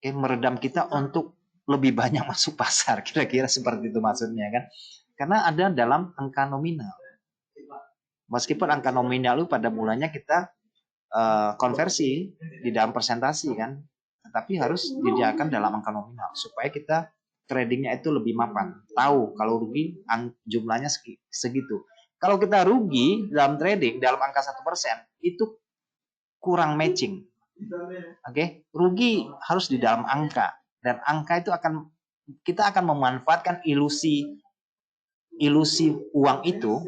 Oke, meredam kita untuk lebih banyak masuk pasar, kira-kira seperti itu maksudnya kan. Karena ada dalam angka nominal. Meskipun angka nominal itu pada mulanya kita konversi di dalam persentase kan, tetapi harus disediakan dalam angka nominal supaya kita tradingnya itu lebih mapan, tahu kalau rugi jumlahnya segitu. Kalau kita rugi dalam trading dalam angka 1% itu kurang matching. Oke, rugi harus di dalam angka, dan angka itu kita akan memanfaatkan ilusi uang itu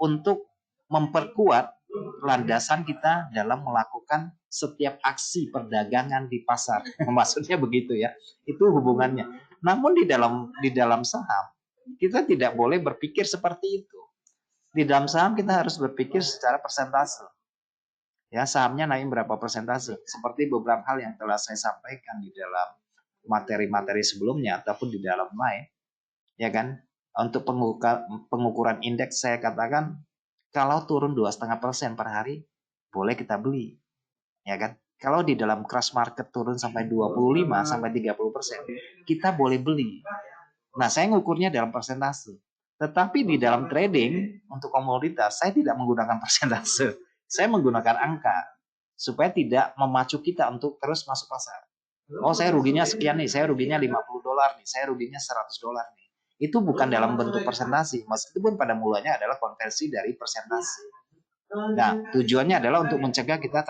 untuk memperkuat landasan kita dalam melakukan setiap aksi perdagangan di pasar. Maksudnya begitu ya. Itu hubungannya. Namun di dalam saham kita tidak boleh berpikir seperti itu. Di dalam saham kita harus berpikir secara persentase. Ya, sahamnya naik berapa persentase. Seperti beberapa hal yang telah saya sampaikan di dalam materi-materi sebelumnya ataupun di dalam lain. Ya kan? Untuk pengukuran indeks saya katakan kalau turun 2,5% per hari, boleh kita beli, ya kan? Kalau di dalam crash market turun sampai 25 sampai 30%, kita boleh beli. Nah, saya ngukurnya dalam persentase. Tetapi di dalam trading untuk komoditas, saya tidak menggunakan persentase. Saya menggunakan angka supaya tidak memacu kita untuk terus masuk pasar. Oh, saya ruginya sekian nih, saya ruginya $50 nih, saya ruginya $100 nih. Itu bukan dalam bentuk persentase, meskipun pada mulanya adalah konversi dari persentase. Nah, tujuannya adalah untuk mencegah kita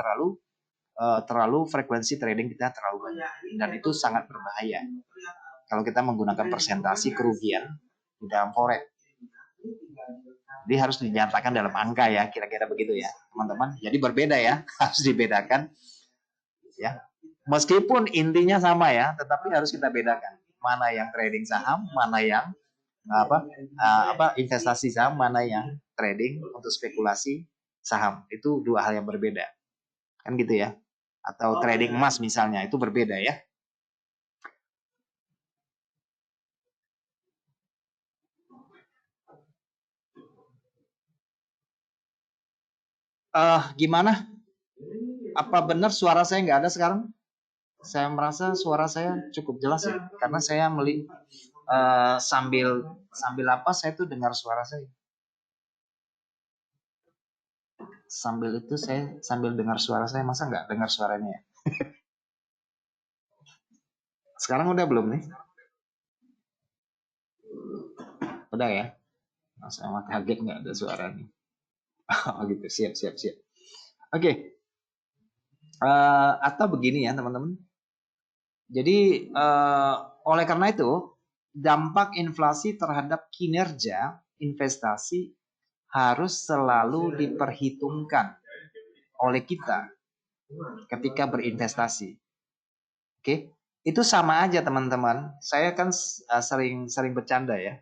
terlalu frekuensi trading kita terlalu banyak, dan itu sangat berbahaya kalau kita menggunakan persentase kerugian di dalam forex. Jadi harus dinyatakan dalam angka ya, kira-kira begitu ya, teman-teman. Jadi berbeda ya, harus dibedakan ya. Meskipun intinya sama ya, tetapi harus kita bedakan mana yang trading saham, mana yang investasi saham, mana yang trading untuk spekulasi saham. Itu dua hal yang berbeda. Kan gitu ya. Atau trading emas misalnya, itu berbeda ya. Gimana? Apa benar suara saya nggak ada sekarang? Saya merasa suara saya cukup jelas ya, karena saya sambil apa saya tuh dengar suara saya. Sambil itu saya sambil dengar suara saya, masa nggak dengar suaranya ya? Sekarang udah belum nih? Udah ya? Nah, saya mah kaget nggak ada suaranya. Oh gitu, siap. Oke. Atau begini ya teman-teman. Jadi oleh karena itu dampak inflasi terhadap kinerja investasi harus selalu diperhitungkan oleh kita ketika berinvestasi. Oke, itu sama aja teman-teman. Saya kan sering bercanda ya.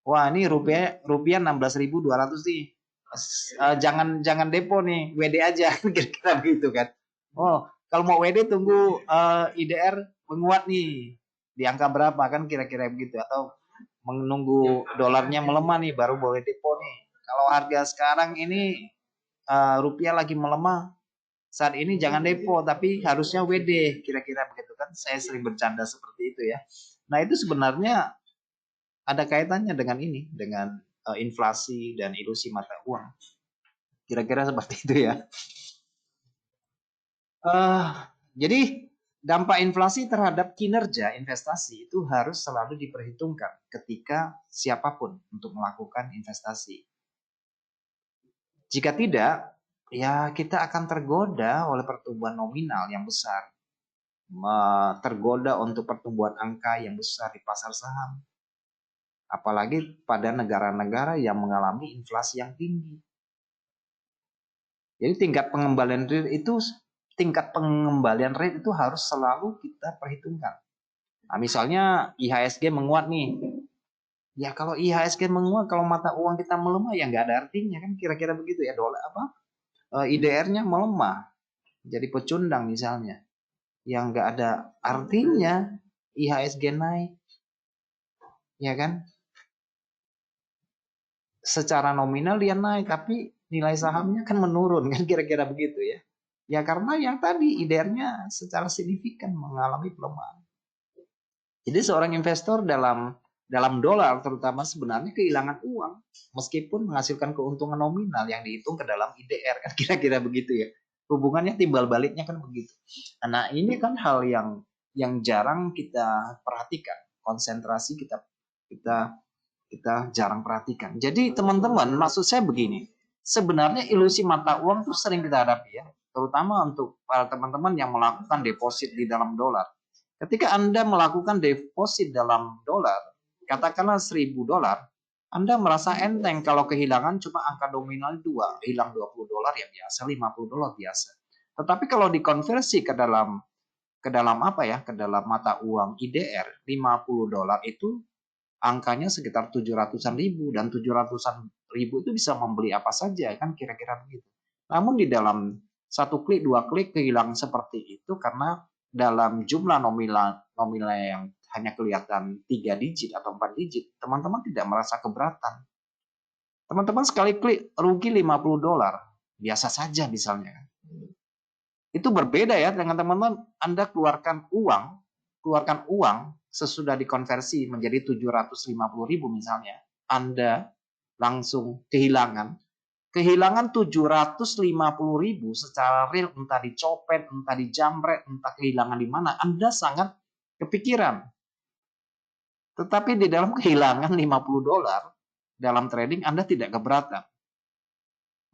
Wah, ini rupiah 16.200 nih. Jangan depo nih, WD aja kira-kira begitu kan. Oh, kalau mau WD tunggu IDR menguat nih. Di angka berapa kan kira-kira begitu, atau menunggu dolarnya melemah nih baru boleh depo nih. Kalau harga sekarang ini rupiah lagi melemah, saat ini jangan depo tapi harusnya WD, kira-kira begitu kan. Saya sering bercanda seperti itu ya. Nah, itu sebenarnya ada kaitannya dengan ini, dengan inflasi dan ilusi mata uang. Kira-kira seperti itu ya. Jadi dampak inflasi terhadap kinerja investasi itu harus selalu diperhitungkan ketika siapapun untuk melakukan investasi. Jika tidak, ya kita akan tergoda oleh pertumbuhan nominal yang besar, tergoda untuk pertumbuhan angka yang besar di pasar saham, apalagi pada negara-negara yang mengalami inflasi yang tinggi. Jadi tingkat pengembalian rate itu harus selalu kita perhitungkan. Nah, misalnya IHSG menguat nih. Ya kalau IHSG menguat, kalau mata uang kita melemah ya nggak ada artinya kan, kira-kira begitu ya. Dolar IDR-nya melemah jadi pecundang misalnya, yang nggak ada artinya IHSG naik, ya kan? Secara nominal dia naik tapi nilai sahamnya kan menurun kan, kira-kira begitu ya. Ya karena yang tadi IDR-nya secara signifikan mengalami pelemahan. Jadi seorang investor dalam dolar terutama sebenarnya kehilangan uang meskipun menghasilkan keuntungan nominal yang dihitung ke dalam IDR kan, kira-kira begitu ya. Hubungannya timbal baliknya kan begitu. Nah, ini kan hal yang jarang kita perhatikan. Konsentrasi kita jarang perhatikan. Jadi teman-teman, maksud saya begini. Sebenarnya ilusi mata uang itu sering kita hadapi ya, terutama untuk para teman-teman yang melakukan deposit di dalam dolar. Ketika Anda melakukan deposit dalam dolar, katakanlah $1.000, Anda merasa enteng kalau kehilangan cuma angka nominal 2, hilang $20 ya biasa, $50 biasa. Tetapi kalau dikonversi ke dalam apa ya, ke dalam mata uang IDR, $50 itu angkanya sekitar 700-an ribu, dan 700-an ribu itu bisa membeli apa saja kan, kira-kira begitu. Namun di dalam satu klik, dua klik kehilangan seperti itu karena dalam jumlah nominal yang hanya kelihatan 3 digit atau 4 digit, teman-teman tidak merasa keberatan. Teman-teman sekali klik rugi $50, biasa saja misalnya. Itu berbeda ya dengan teman-teman Anda keluarkan uang sesudah dikonversi menjadi 750.000 misalnya. Anda langsung kehilangan 750.000 secara real, entah dicopet, entah dijamret, entah kehilangan di mana, Anda sangat kepikiran. Tetapi di dalam kehilangan $50 dalam trading, Anda tidak keberatan.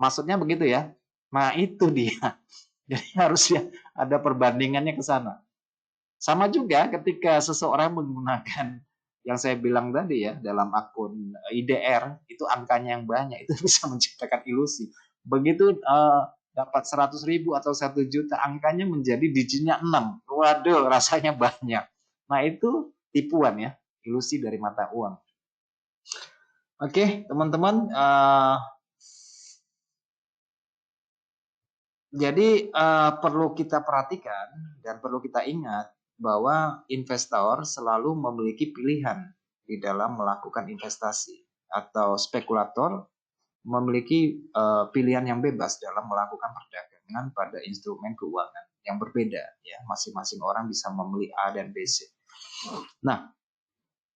Maksudnya begitu ya. Nah, itu dia. Jadi harusnya ada perbandingannya ke sana. Sama juga ketika seseorang menggunakan yang saya bilang tadi ya, dalam akun IDR, itu angkanya yang banyak, itu bisa menciptakan ilusi. Begitu dapat 100.000 atau 1 juta, angkanya menjadi digitnya 6. Waduh, rasanya banyak. Nah, itu tipuan ya, ilusi dari mata uang. Oke, teman-teman, jadi perlu kita perhatikan dan perlu kita ingat bahwa investor selalu memiliki pilihan di dalam melakukan investasi, atau spekulator memiliki pilihan yang bebas dalam melakukan perdagangan pada instrumen keuangan yang berbeda ya. Masing-masing orang bisa memilih A dan B, C. Nah,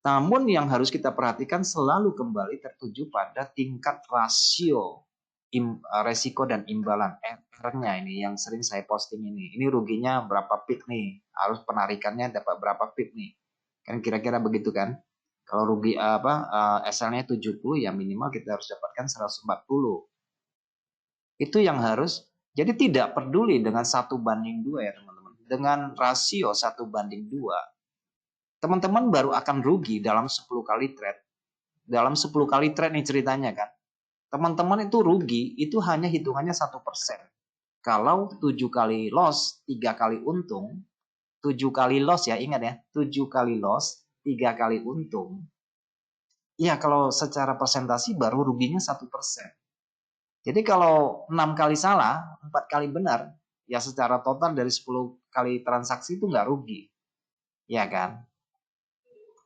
namun yang harus kita perhatikan selalu kembali tertuju pada tingkat rasio resiko dan imbalan, R-nya ini yang sering saya posting ini. Ini ruginya berapa pip nih, harus penarikannya dapat berapa pip nih. Kan kira-kira begitu kan. Kalau rugi SL-nya 70 ya minimal kita harus dapatkan 140. Itu yang harus, jadi tidak peduli dengan 1:2 ya teman-teman. Dengan rasio 1:2, teman-teman baru akan rugi dalam 10 kali trade. Dalam 10 kali trade nih ceritanya kan. Teman-teman itu rugi, itu hanya hitungannya 1%. Kalau 7 kali loss, 3 kali untung, 7 kali loss ya, ingat ya, 7 kali loss, 3 kali untung. Ya kalau secara persentasi baru ruginya 1%. Jadi kalau 6 kali salah, 4 kali benar, ya secara total dari 10 kali transaksi itu nggak rugi. Ya kan?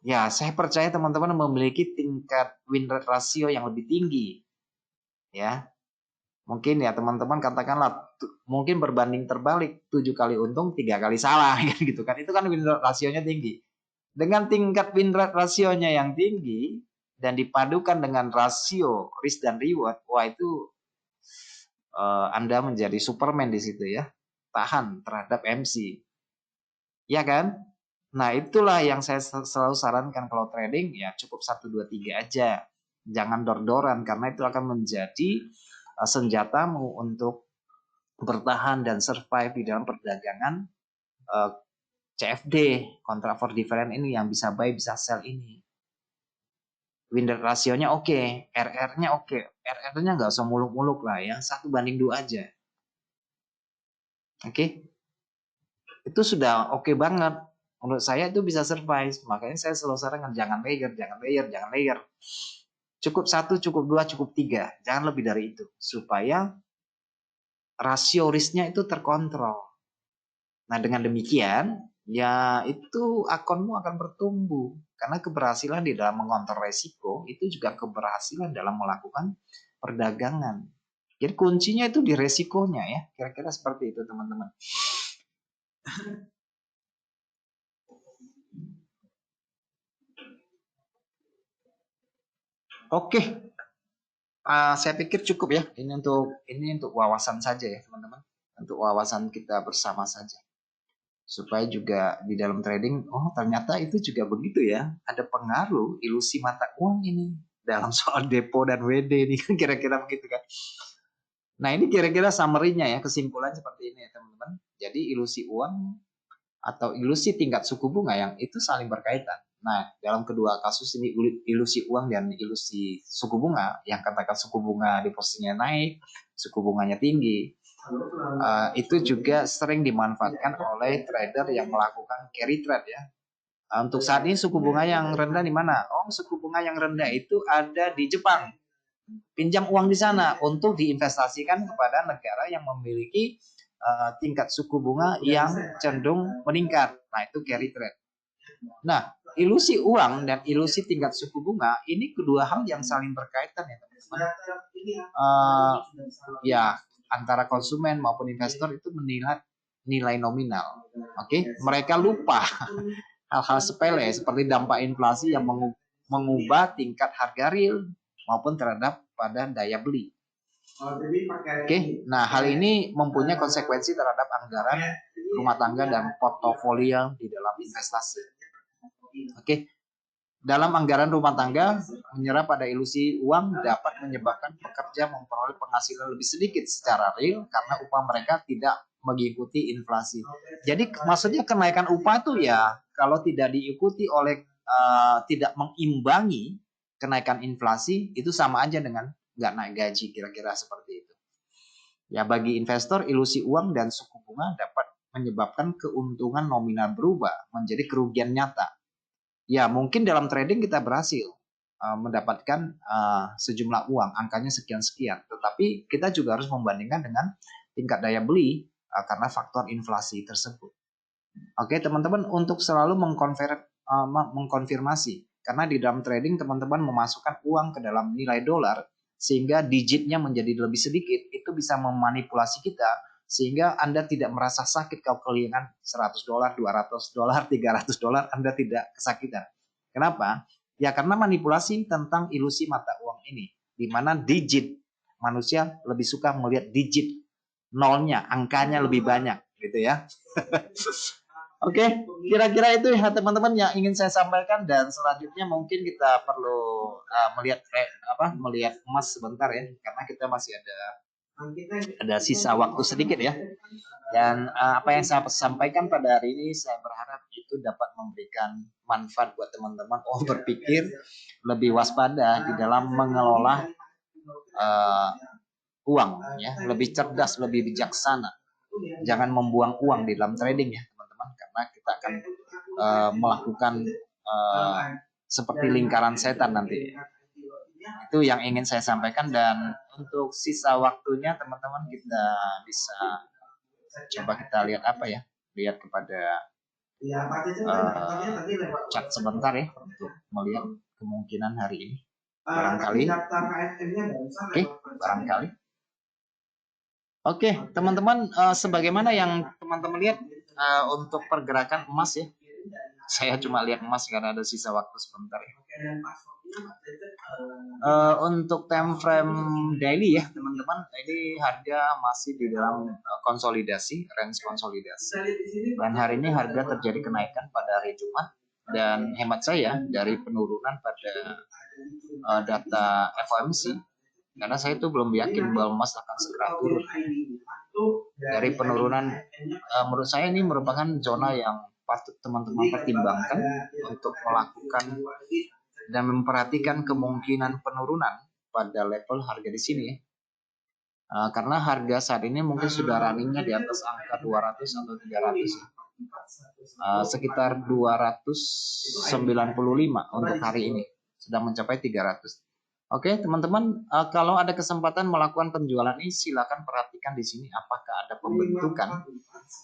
Ya, saya percaya teman-teman memiliki tingkat win rate rasio yang lebih tinggi. Ya, mungkin ya teman-teman katakanlah mungkin berbanding terbalik, 7 kali untung 3 kali salah gitu kan, itu kan win rate rasionya tinggi. Dengan tingkat win rate rasionya yang tinggi dan dipadukan dengan rasio risk dan reward, wah itu Anda menjadi Superman di situ ya. Tahan terhadap MC. Ya kan? Nah, itulah yang saya selalu sarankan kalau trading, ya cukup 1, 2, 3 aja. Jangan dor-doran, karena itu akan menjadi senjatamu untuk bertahan dan survive di dalam perdagangan CFD, contract for different ini, yang bisa buy, bisa sell ini. Win rate rasionya oke, RR-nya oke. RR-nya nggak usah muluk-muluk lah ya, 1:2 aja. Oke? Itu sudah oke banget. Menurut saya itu bisa survive. Makanya saya selalu sarankan jangan layer, jangan layer, jangan layer. Cukup 1, cukup 2, cukup 3. Jangan lebih dari itu. Supaya rasio risknya itu terkontrol. Nah, dengan demikian, ya itu akunmu akan bertumbuh. Karena keberhasilan di dalam mengontrol resiko itu juga keberhasilan dalam melakukan perdagangan. Jadi kuncinya itu di resikonya ya. Kira-kira seperti itu teman-teman. Oke, saya pikir cukup ya. Ini untuk wawasan saja ya teman-teman. Untuk wawasan kita bersama saja. Supaya juga di dalam trading, oh ternyata itu juga begitu ya. Ada pengaruh ilusi mata uang ini dalam soal depo dan WD ini kan kira-kira begitu kan. Nah ini kira-kira summary-nya ya, kesimpulan seperti ini ya teman-teman. Jadi ilusi uang atau ilusi tingkat suku bunga yang itu saling berkaitan. Nah, dalam kedua kasus ini ilusi uang dan ilusi suku bunga, yang katakan suku bunga depositnya naik, suku bunganya tinggi, itu juga sering dimanfaatkan oleh trader yang melakukan carry trade ya. Untuk saat ini suku bunga yang rendah di mana? Oh, suku bunga yang rendah itu ada di Jepang. Pinjam uang di sana untuk diinvestasikan kepada negara yang memiliki tingkat suku bunga yang cenderung meningkat. Nah, itu carry trade. Nah, ilusi uang dan ilusi tingkat suku bunga ini kedua hal yang saling berkaitan ya teman-teman. Ya, antara konsumen maupun investor itu menilai nilai nominal. Oke, mereka lupa hal-hal sepele seperti dampak inflasi yang mengubah tingkat harga real maupun terhadap pada daya beli. Oke, nah hal ini mempunyai konsekuensi terhadap anggaran rumah tangga dan portofolio di dalam investasi. Oke, dalam anggaran rumah tangga, menyerap pada ilusi uang dapat menyebabkan pekerja memperoleh penghasilan lebih sedikit secara real karena upah mereka tidak mengikuti inflasi. Jadi maksudnya kenaikan upah itu ya kalau tidak diikuti oleh tidak mengimbangi kenaikan inflasi itu sama aja dengan nggak naik gaji, kira-kira seperti itu. Ya bagi investor ilusi uang dan suku bunga dapat menyebabkan keuntungan nominal berubah menjadi kerugian nyata. Ya mungkin dalam trading kita berhasil mendapatkan sejumlah uang, angkanya sekian-sekian. Tetapi kita juga harus membandingkan dengan tingkat daya beli karena faktor inflasi tersebut. Oke teman-teman, untuk selalu mengkonfirmasi. Karena di dalam trading teman-teman memasukkan uang ke dalam nilai dolar sehingga digitnya menjadi lebih sedikit, itu bisa memanipulasi kita sehingga Anda tidak merasa sakit kalau kehilangan $100, $200, $300, Anda tidak kesakitan. Kenapa? Ya karena manipulasi tentang ilusi mata uang ini, di mana digit manusia lebih suka melihat digit nolnya, angkanya lebih banyak, gitu ya. Oke, kira-kira itu ya teman-teman yang ingin saya sampaikan, dan selanjutnya mungkin kita perlu melihat emas sebentar ya, karena kita masih ada sisa waktu sedikit ya. Dan apa yang saya sampaikan pada hari ini saya berharap itu dapat memberikan manfaat buat teman-teman berpikir lebih waspada di dalam mengelola uang ya, lebih cerdas, lebih bijaksana. Jangan membuang uang di dalam trading ya teman-teman, karena kita akan melakukan seperti lingkaran setan nanti. Itu yang ingin saya sampaikan, dan untuk sisa waktunya teman-teman kita bisa coba kita lihat apa ya, lihat kepada chat sebentar ya untuk melihat kemungkinan hari ini. Barangkali. Oke, barangkali. Oke, teman-teman, sebagaimana yang teman-teman lihat untuk pergerakan emas ya, Saya cuma lihat emas karena ada sisa waktu sebentar ya. Untuk time frame daily ya teman-teman, ini harga masih di dalam konsolidasi, range konsolidasi. Dan hari ini harga terjadi kenaikan pada hari Jumat, dan hemat saya dari penurunan pada data FOMC, karena saya itu belum yakin bahwa emas akan segera turun. Dari penurunan, menurut saya ini merupakan zona yang patut teman-teman pertimbangkan untuk melakukan dan memperhatikan kemungkinan penurunan pada level harga di sini ya. Karena harga saat ini mungkin sudah runningnya di atas angka 200 atau 300 ya. Sekitar 295 untuk hari ini, sudah mencapai 300. Oke teman-teman, kalau ada kesempatan melakukan penjualan ini, silakan perhatikan di sini apakah ada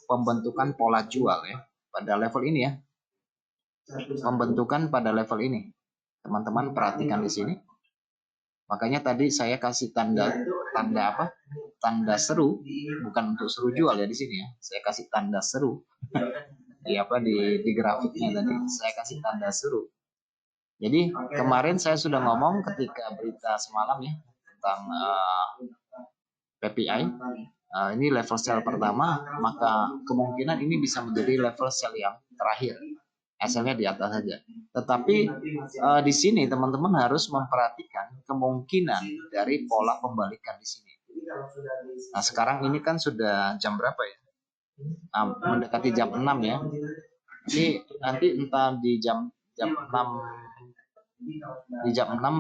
pembentukan pola jual ya pada level ini ya. Pembentukan pada level ini, teman-teman perhatikan di sini. Makanya tadi saya kasih tanda apa? Tanda seru, bukan untuk seru jual ya di sini ya. Saya kasih tanda seru di grafiknya tadi. Saya kasih tanda seru. Jadi kemarin saya sudah ngomong ketika berita semalam ya tentang PPI. Ini level sell pertama, maka kemungkinan ini bisa menjadi level sell yang terakhir. Hasilnya di atas saja. Tetapi di sini teman-teman harus memperhatikan kemungkinan dari pola pembalikan di sini. Nah sekarang ini kan sudah jam berapa ya? Mendekati jam 6 ya. Ini nanti entah di jam 6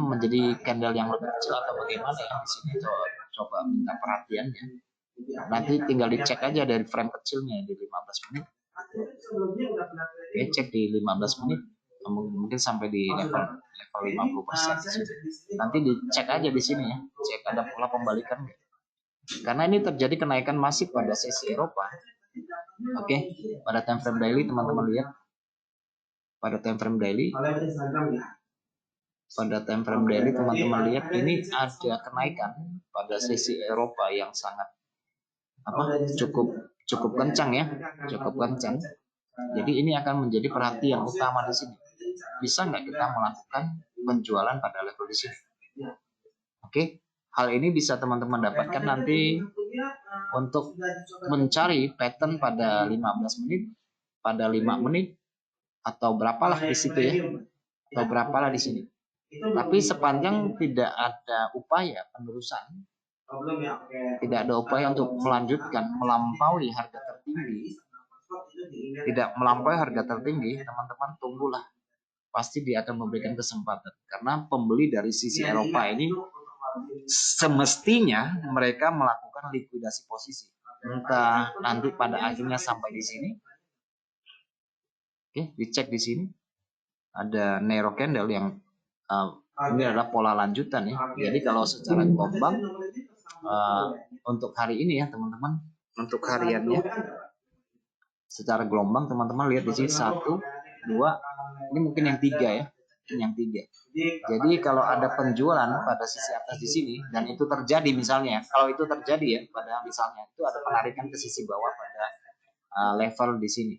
menjadi candle yang lebih kecil atau bagaimana ya di sini, coba minta perhatiannya. Nanti tinggal dicek aja dari frame kecilnya di 15 menit. Oke, cek di 15 menit, mungkin sampai di level 50%. Nanti dicek aja di sini ya, cek ada pola pembalikan. Karena ini terjadi kenaikan masif pada sesi Eropa. Oke, pada time frame daily teman-teman lihat. Pada time frame daily teman-teman lihat ini ada kenaikan pada sesi Eropa yang sangat cukup kencang ya, cukup kencang. Jadi ini akan menjadi perhatian utama di sini. Bisa nggak kita melakukan penjualan pada level di sini? Oke, hal ini bisa teman-teman dapatkan nanti untuk mencari pattern pada 15 menit, pada 5 menit, atau berapalah di situ ya, atau berapalah di sini. Tapi sepanjang tidak ada upaya penerusan, tidak ada upaya untuk melanjutkan melampaui harga tertinggi, teman-teman tunggulah, pasti dia akan memberikan kesempatan. Karena pembeli dari sisi Eropa ini semestinya mereka melakukan likuidasi posisi, entah nanti pada akhirnya sampai di sini. Oke, dicek di sini ada narrow candle yang ini adalah pola lanjutan ya. Jadi kalau secara gelombang untuk hari ini ya teman-teman, untuk hariannya secara gelombang teman-teman lihat di sini 1, 2, ini mungkin yang 3 ya, yang 3. Jadi kalau ada penjualan pada sisi atas di sini dan itu terjadi misalnya, kalau itu terjadi ya pada misalnya itu ada penarikan ke sisi bawah pada level di sini.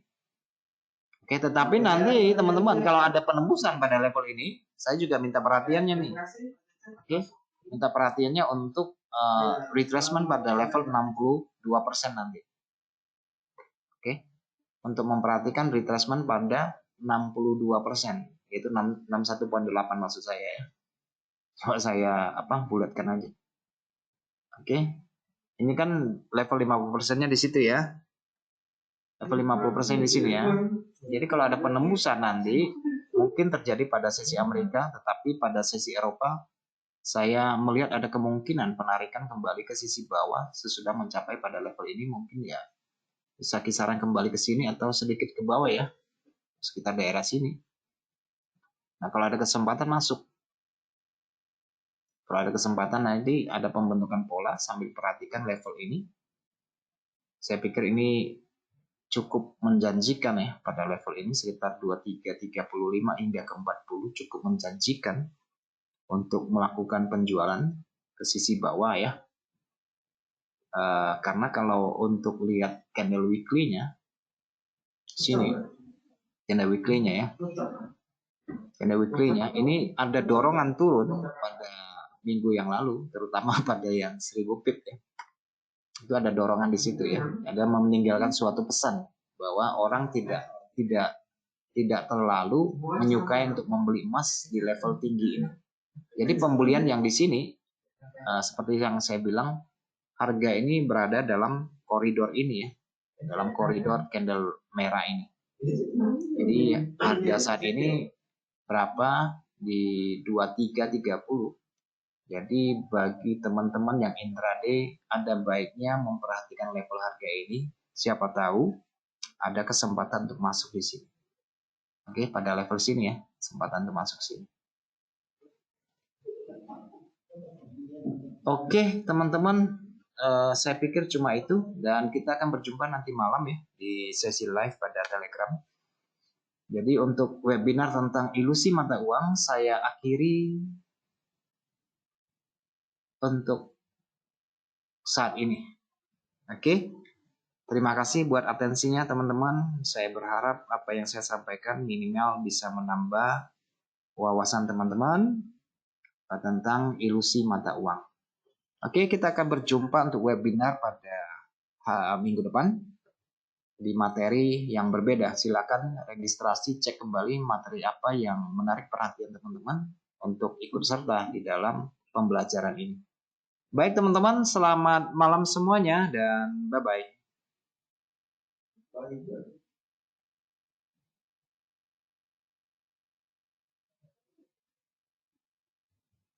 Oke, tetapi nanti teman-teman kalau ada penembusan pada level ini, saya juga minta perhatiannya nih. Oke, minta perhatiannya untuk retracement pada level 62% nanti. Oke, untuk memperhatikan retracement pada 62%, yaitu 61.8 maksud saya ya. Coba saya bulatkan aja. Oke, ini kan level 50%-nya di situ ya. Level 50% di sini ya. Jadi kalau ada penembusan nanti mungkin terjadi pada sesi Amerika, tetapi pada sesi Eropa saya melihat ada kemungkinan penarikan kembali ke sisi bawah sesudah mencapai pada level ini, mungkin ya bisa kisaran kembali ke sini atau sedikit ke bawah ya, sekitar daerah sini. Nah kalau ada kesempatan masuk, kalau ada kesempatan nanti ada pembentukan pola sambil perhatikan level ini. Saya pikir ini cukup menjanjikan ya pada level ini sekitar 23.35 hingga ke 40 cukup menjanjikan untuk melakukan penjualan ke sisi bawah ya. Karena kalau untuk lihat candle weekly-nya sini, candle weekly-nya ya. Candle weekly-nya ini ada dorongan turun pada minggu yang lalu, terutama pada yang 1000 pip ya. Itu ada dorongan di situ ya. Ada meninggalkan suatu pesan bahwa orang tidak terlalu menyukai untuk membeli emas di level tinggi ini. Jadi pembelian yang di sini seperti yang saya bilang, harga ini berada dalam koridor ini ya, dalam koridor candle merah ini. Jadi harga saat ini berapa di 23.30. Jadi bagi teman-teman yang intraday ada baiknya memperhatikan level harga ini. Siapa tahu ada kesempatan untuk masuk di sini. Oke, pada level sini ya, kesempatan untuk masuk sini. Oke, teman-teman, saya pikir cuma itu dan kita akan berjumpa nanti malam ya di sesi live pada Telegram. Jadi untuk webinar tentang ilusi mata uang saya akhiri untuk saat ini. Oke. Terima kasih buat atensinya teman-teman. Saya berharap apa yang saya sampaikan minimal bisa menambah wawasan teman-teman tentang ilusi mata uang. Oke, kita akan berjumpa untuk webinar pada minggu depan di materi yang berbeda. Silakan registrasi, cek kembali materi apa yang menarik perhatian teman-teman untuk ikut serta di dalam pembelajaran ini. Baik teman-teman, selamat malam semuanya dan bye-bye.